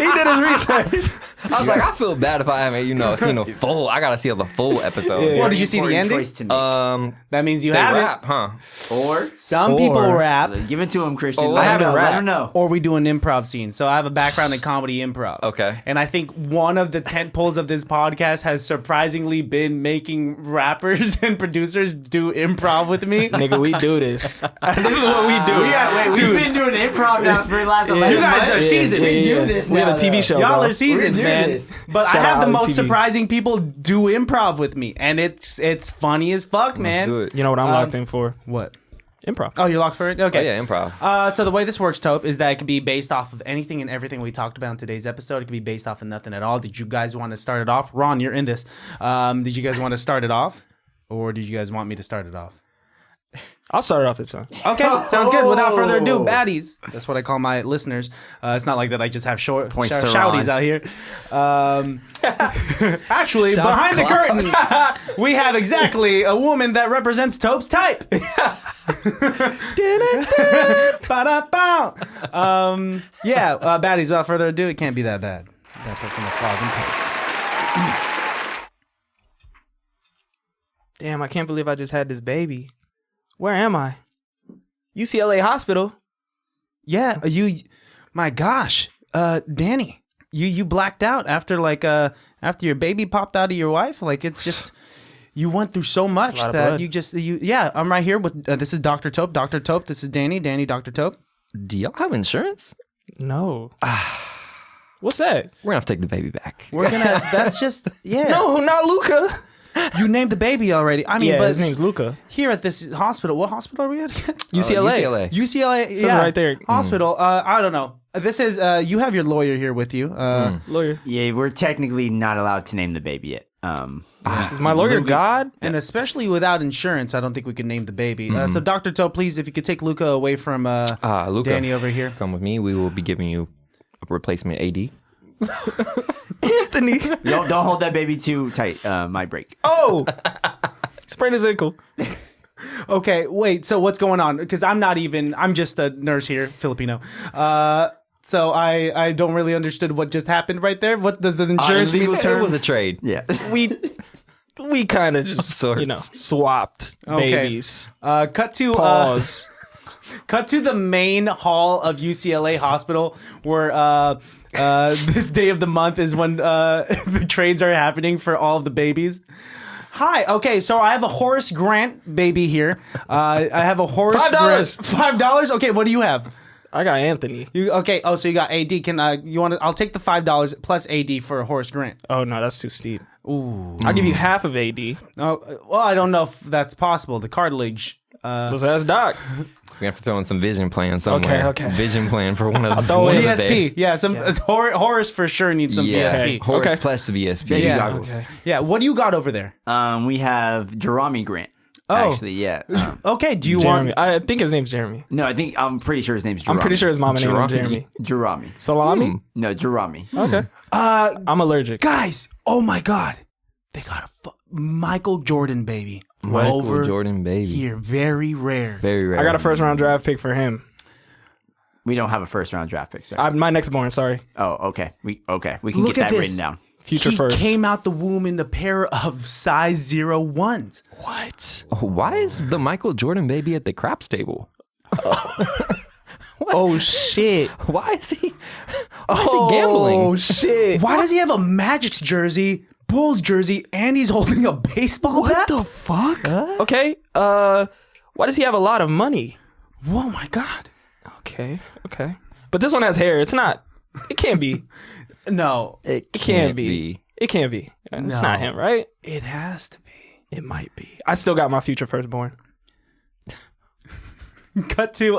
He did his research. I was like, I feel bad if I haven't, seen a full. I gotta see the full episode. Yeah. Well, did you see the Important ending? choice to make. That means you They have rap, huh? Or Some people rap, give it to him, Christian. Oh, Let I him haven't know. Let rapped. him know. or we do an improv scene. So I have a background in comedy improv. Okay. And I think one of the tent poles of this podcast has surprisingly been making rappers and producers do improv with me. Nigga, we do this. This is what we do. We've been doing improv now for the last 11 You guys months. are seasoned. We do this We now, have a TV though. show, Y'all bro. are seasoned, We're doing man. this. But Shout I have out the Ali most TV. surprising people do improv with me, and it's funny as fuck, man. Let's do it. You know what I'm locked in for? What? Improv. Oh, you're locked for it? Okay. Oh yeah, improv. So the way this works, Tope, is that it can be based off of anything and everything we talked about in today's episode. It can be based off of nothing at all. Did you guys want to start it off? Ron, you're in this. Did you guys want to start it off? Or did you guys want me to start it off? I'll start it off this time. Okay, sounds good. Without further ado, baddies. That's what I call my listeners. It's not like that I just have Points to shouties Ron. out here. Actually, Shots behind the clock. curtain, we have exactly a woman that represents Tope's type. Ba-da-bow. Baddies, without further ado, it can't be that bad. Gotta put some applause and paste. Damn, I can't believe I just had this baby. Where am I? UCLA hospital. Yeah, my gosh, Danny, you blacked out after after your baby popped out of your wife. Like it's just you went through so much lot of that blood. I'm right here with this is Dr. Tope. Dr. Tope, this is Danny, Dr. Tope. Do y'all have insurance? No. What's that? We're gonna have to take the baby back. We're gonna. That's just yeah. No, not Luca. You named the baby already. I mean, Yeah, but his name's Luca. here at this hospital, what hospital are we at again? UCLA. UCLA. Yeah, right there. Hospital. I don't know. This is you have your lawyer here with you. Lawyer. Yeah, we're technically not allowed to name the baby yet. Is my lawyer God? And especially without insurance, I don't think we could name the baby. So, Dr. Tope, please, if you could take Luca away from Luca, Danny over here. come with me. We will be giving you a replacement AD. Anthony. Don't hold that baby too tight. Might break. Oh. Sprained his ankle. Okay, wait. So what's going on? Because I'm just a nurse here, Filipino. So I don't really understood what just happened right there. What does the insurance mean? legal It was a trade. Yeah. We kind of just, sorts. swapped Okay. babies. Cut to Pause. cut to the main hall of UCLA Hospital, where this day of the month is when the trades are happening for all of the babies. Hi. Okay, so I have a Horace Grant baby here. I have a Horace $5. Grant. $5. Okay, what do you have? I got Anthony. Okay. Oh, so you got AD. Can you want to? I'll take the $5 plus AD for a Horace Grant. Oh, no, that's too steep. Ooh. I'll give you half of AD. Oh, well, I don't know if that's possible. The cartilage. Let's ask Doc. We have to throw in some vision plan somewhere. Okay. Vision plan for one of the throw in VSP. Yeah, Horace for sure needs some Yeah, VSP. Horace Okay. plus VSP. Yeah. goggles. Okay. Yeah. What do you got over there? We have Jeremy Grant. Oh. Actually, yeah. Okay. Do you Jeremy. want? I think his name's Jeremy. No, I'm pretty sure his name's Jeremy. I'm pretty sure his mama named him Jeremy. Jeremy. Jeremy. Salami? No, Jeremy. Okay. I'm allergic. Guys, oh my God, they got a Michael Jordan baby. Michael over Jordan baby. here. Very rare. Very rare. I got a first round draft pick for him. We don't have a first round draft pick, sir. My next born, sorry. Oh, okay. We can Look get at that this. written down. Future He first. came out the womb in a pair of size 01s. What? Why is the Michael Jordan baby at the craps table? Oh, shit. Why is he gambling? Oh, shit. Why does he have a Magic's jersey, Bulls jersey, and he's holding a baseball bat? What the fuck? Okay. Why does he have a lot of money? Oh my God. Okay. But this one has hair. It can't be. No, It can't be. It can't be. It's not him, right? it has to be. It might be. I still got my future firstborn. Cut to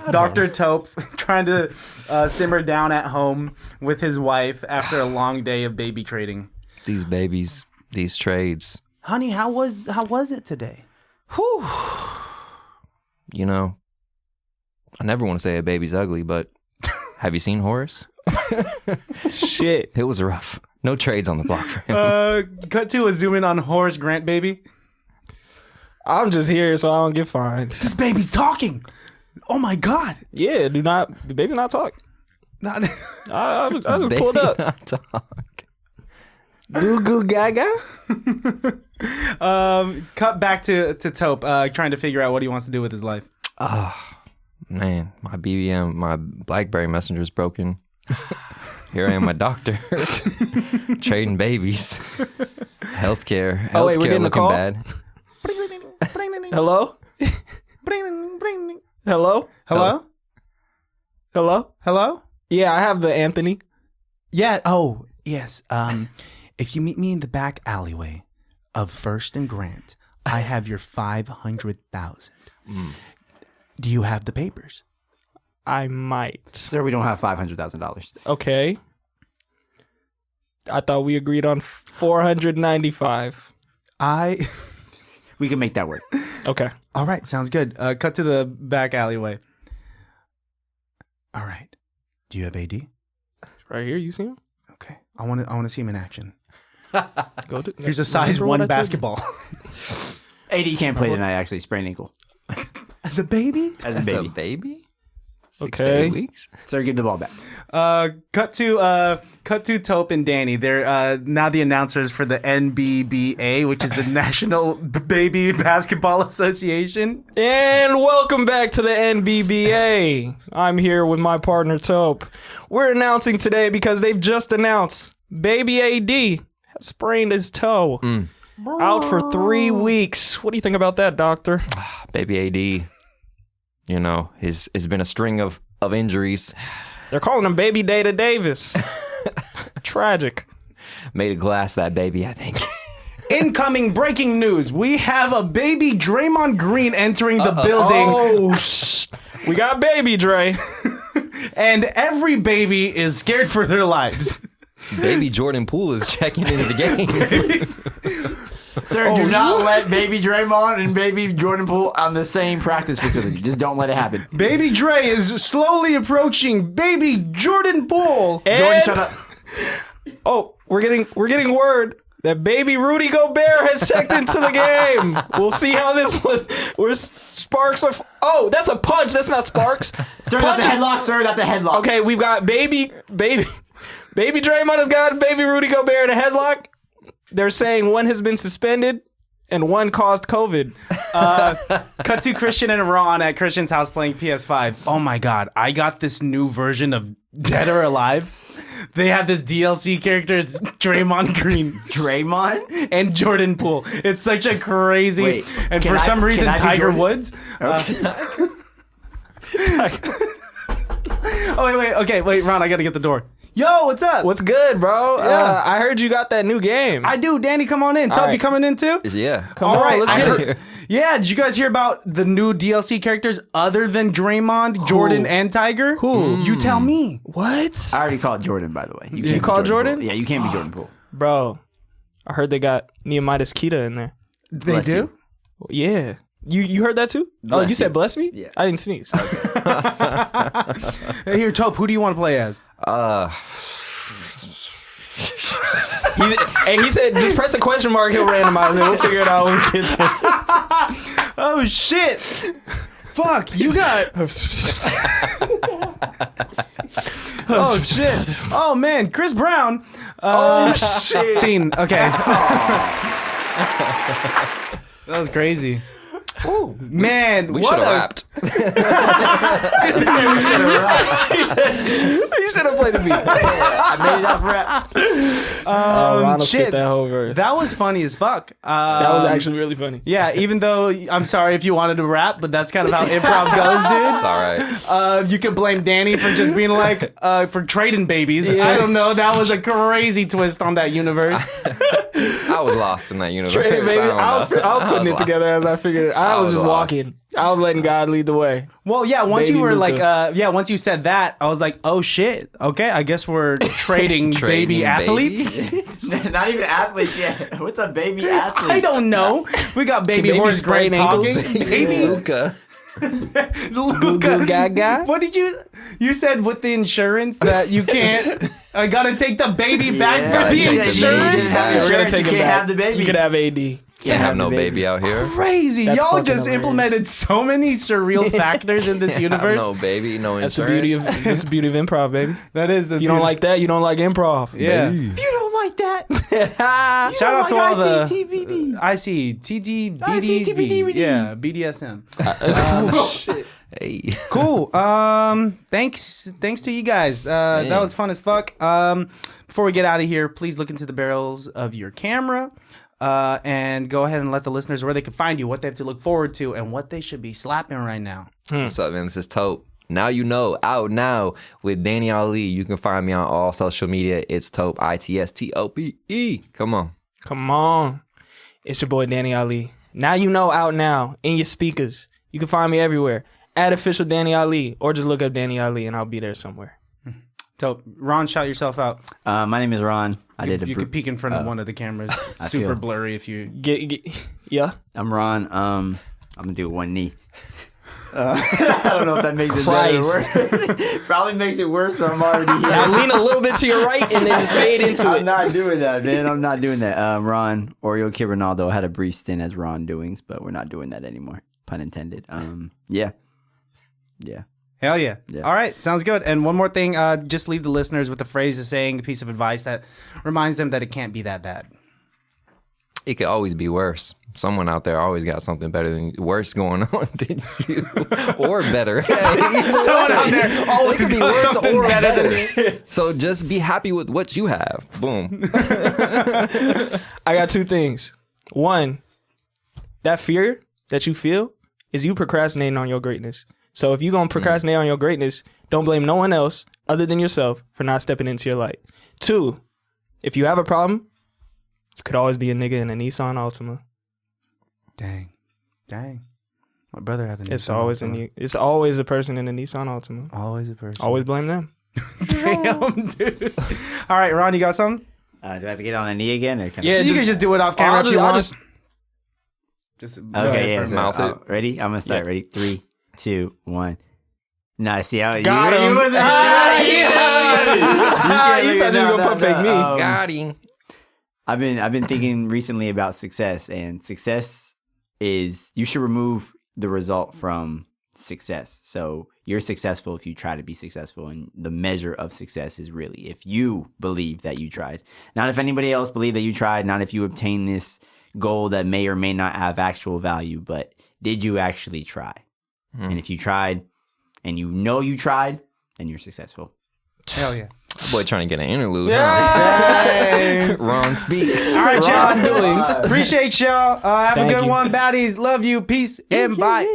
Dr. Tope trying to simmer down at home with his wife after a long day of baby trading. These babies, these trades. Honey, how was it today? Whew. You know, I never want to say a baby's ugly, but have you seen Horace? Shit. It was rough. No trades on the block for him. Cut to a zoom in on Horace Grant, baby. I'm just here so I don't get fined. This baby's talking. Oh my God. Yeah, the baby not talk. Not. I just pulled up. Not talk. Goo goo gaga. Cut back to Tope, trying to figure out what he wants to do with his life. Man, my BBM, my Blackberry Messenger is broken. Here I am, my doctor, trading babies. Healthcare Oh, wait, we're getting a looking call? bad. Hello? Hello? Hello? Hello? Hello? Yeah, I have the Anthony. Yeah. Oh, yes. If you meet me in the back alleyway of First and Grant, I have your 500,000. Do you have the papers? I might. Sir, we don't have $500,000. Okay. I thought we agreed on 495. We can make that work. Okay. All right, sounds good. Cut to the back alleyway. All right. Do you have AD? Right here, you see him? Okay. I want to see him in action. Go to, Here's a size remember what 1 I told you? basketball. AD can't play tonight, actually. Sprained ankle. As a baby? As a That's baby. a baby? 6 to Okay. 8 weeks? Sir, give the ball back. Cut to Tope and Danny. They're now the announcers for the NBBA, which is the National Baby Basketball Association. And welcome back to the NBBA. I'm here with my partner Tope. We're announcing today because they've just announced Baby AD has sprained his toe. Out for 3 weeks. What do you think about that, doctor? Baby AD, you know, it's been a string of injuries. They're calling him Baby Data Davis. Tragic. Made of glass, that baby, I think. Incoming breaking news. We have a baby Draymond Green entering the building. Oh, we got Baby Dre. And every baby is scared for their lives. Baby Jordan Poole is checking into the game. Sir, do not let baby Draymond and baby Jordan Poole on the same practice facility. Just don't let it happen. Baby Dre is slowly approaching baby Jordan Poole. Jordan, shut up. Oh, we're getting word that baby Rudy Gobert has checked into the game. We'll see how this one. Where's Sparks? Oh, that's a punch. That's not Sparks. Sir, that's a headlock. Sir, that's a headlock. Okay, we've got baby Draymond has got baby Rudy Gobert in a headlock. They're saying one has been suspended and one caused COVID. Cut to Christian and Ron at Christian's house playing PS5. Oh my God, I got this new version of Dead or Alive. They have this DLC character. It's Draymond Green. Draymond? And Jordan Poole. It's such a crazy... Wait, and can for some I reason, be Tiger Jordan? Woods... Oh, wait. Okay, wait, Ron, I gotta get the door. Yo, what's up? What's good, bro? Yeah. I heard you got that new game. I do. Danny, come on in. Tope, right. coming in too? Yeah. Come All on, right, let's I get heard- it. Yeah, did you guys hear about the new DLC characters other than Draymond, Jordan, and Tiger? Who? You tell me. What? I already called Jordan, by the way. You, You can't be called Jordan? Poole. Yeah, you can't be Jordan Poole. Bro, I heard they got Nehemiah's Kita in there. They Bless do? you. Yeah. You heard that too? Oh, Bless you said you. bless me? Yeah. I didn't sneeze. Hey, here, Tope, who do you want to play as? He said just press a question mark, he'll randomize it. We'll figure it out when we get there. Oh, shit. Fuck, you got... Oh, shit. Oh, man, Chris Brown. Oh shit. Scene, okay. That was crazy. Ooh, man, We what should have a... rapped. You should have played the beat. I made it up for rap. Ronald shit. skipped that whole verse. That was funny as fuck. That was actually really funny. Yeah, even though I'm sorry if you wanted to rap, but that's kind of how improv goes, It's dude. all right. You could blame Danny for just being like, for trading babies. I don't know. That was a crazy twist on that universe. I was lost in that universe. Hey, baby, I was putting it lost. together as I figured it. I I was just lost. walking. I was letting God lead the way. Well, yeah. Once Baby you were Luka. like, once you said that, I was like, oh shit. Okay, I guess we're trading baby athletes. Not even athletes yet. What's a baby athlete? I don't know. We got baby babies horse great sprain talking. ankles? Baby Luka. Luka. Gaga. What did you said with the insurance that you can't? I gotta take the baby back for the Yeah, you insurance. didn't have We're gonna insurance, take you him can't back. have the baby. You could have AD. Can't have no baby out here. Crazy. That's Y'all fucking just hilarious. implemented so many surreal factors in this Have universe. no baby, no That's insurance. that's the beauty of improv, baby. That is the If you don't like that, you don't like improv. Yeah. You don't like that. Shout out to all the ICTBB. IC, TD, ICTBD. yeah, BDSM. Hey. Cool. Thanks to you guys. That was fun as fuck. Before we get out of here, please look into the barrels of your camera. And go ahead and let the listeners where they can find you, what they have to look forward to, and what they should be slapping right now. What's up, man? This is Tope. Now you know, out now with Danny Ali. You can find me on all social media. It's Tope, ITSTOPE. Come on. Come on. It's your boy Danny Ali. Now you know, out now in your speakers. You can find me everywhere. At official Danny Ali, or just look up Danny Ali and I'll be there somewhere. Tope, Ron, shout yourself out. My name is Ron. You could peek in front of one of the cameras. Super feel- blurry if you. Yeah. I'm Ron. I'm gonna do one knee. I don't know if that makes it better or worse. Probably makes it worse, but I'm already here. Now lean a little bit to your right and then just fade into I'm it. not doing that, man. I'm not doing that. Ron, Oreo Kid Ronaldo had a brief stint as Ron Doings, but we're not doing that anymore. Pun intended. Yeah. Hell yeah. Yeah. All right. Sounds good. And one more thing, just leave the listeners with a phrase of saying, a piece of advice that reminds them that it can't be that bad. It could always be worse. Someone out there always got something better than worse going on than you, or better. Someone out there always It could be got worse something or better than better. So just be happy with what you have. Boom. I got two things. One, that fear that you feel is you procrastinating on your greatness. So if you're going to procrastinate on your greatness, don't blame no one else other than yourself for not stepping into your light. Two, if you have a problem, you could always be a nigga in a Nissan Altima. Dang. My brother had a It's Nissan always Altima. it's always a person in a Nissan Altima. Always a person. Always blame them. Damn, dude. All right, Ron, you got something? Do I have to get on a knee again? Or can Yeah, You can just do it off camera if you I'll want. just Just Okay, yeah. for So, mouth it. ready? I'm gonna start. Yeah. Ready? 3, 2, 1. Nah, see how Got you him. wasn't. You thought you were gonna pump me. Got him. I've been thinking recently about success, and success is you should remove the result from success. So you're successful if you try to be successful, and the measure of success is really if you believe that you tried, not if anybody else believed that you tried, not if you obtain this goal that may or may not have actual value, but did you actually try? And if you tried and you know you tried, then you're successful. Hell yeah. Boy, trying to get an interlude. Hey. Huh? Ron speaks. All right, Ron y'all. Billings. Appreciate y'all. Have Thank a good you. one, baddies. Love you. Peace and bye.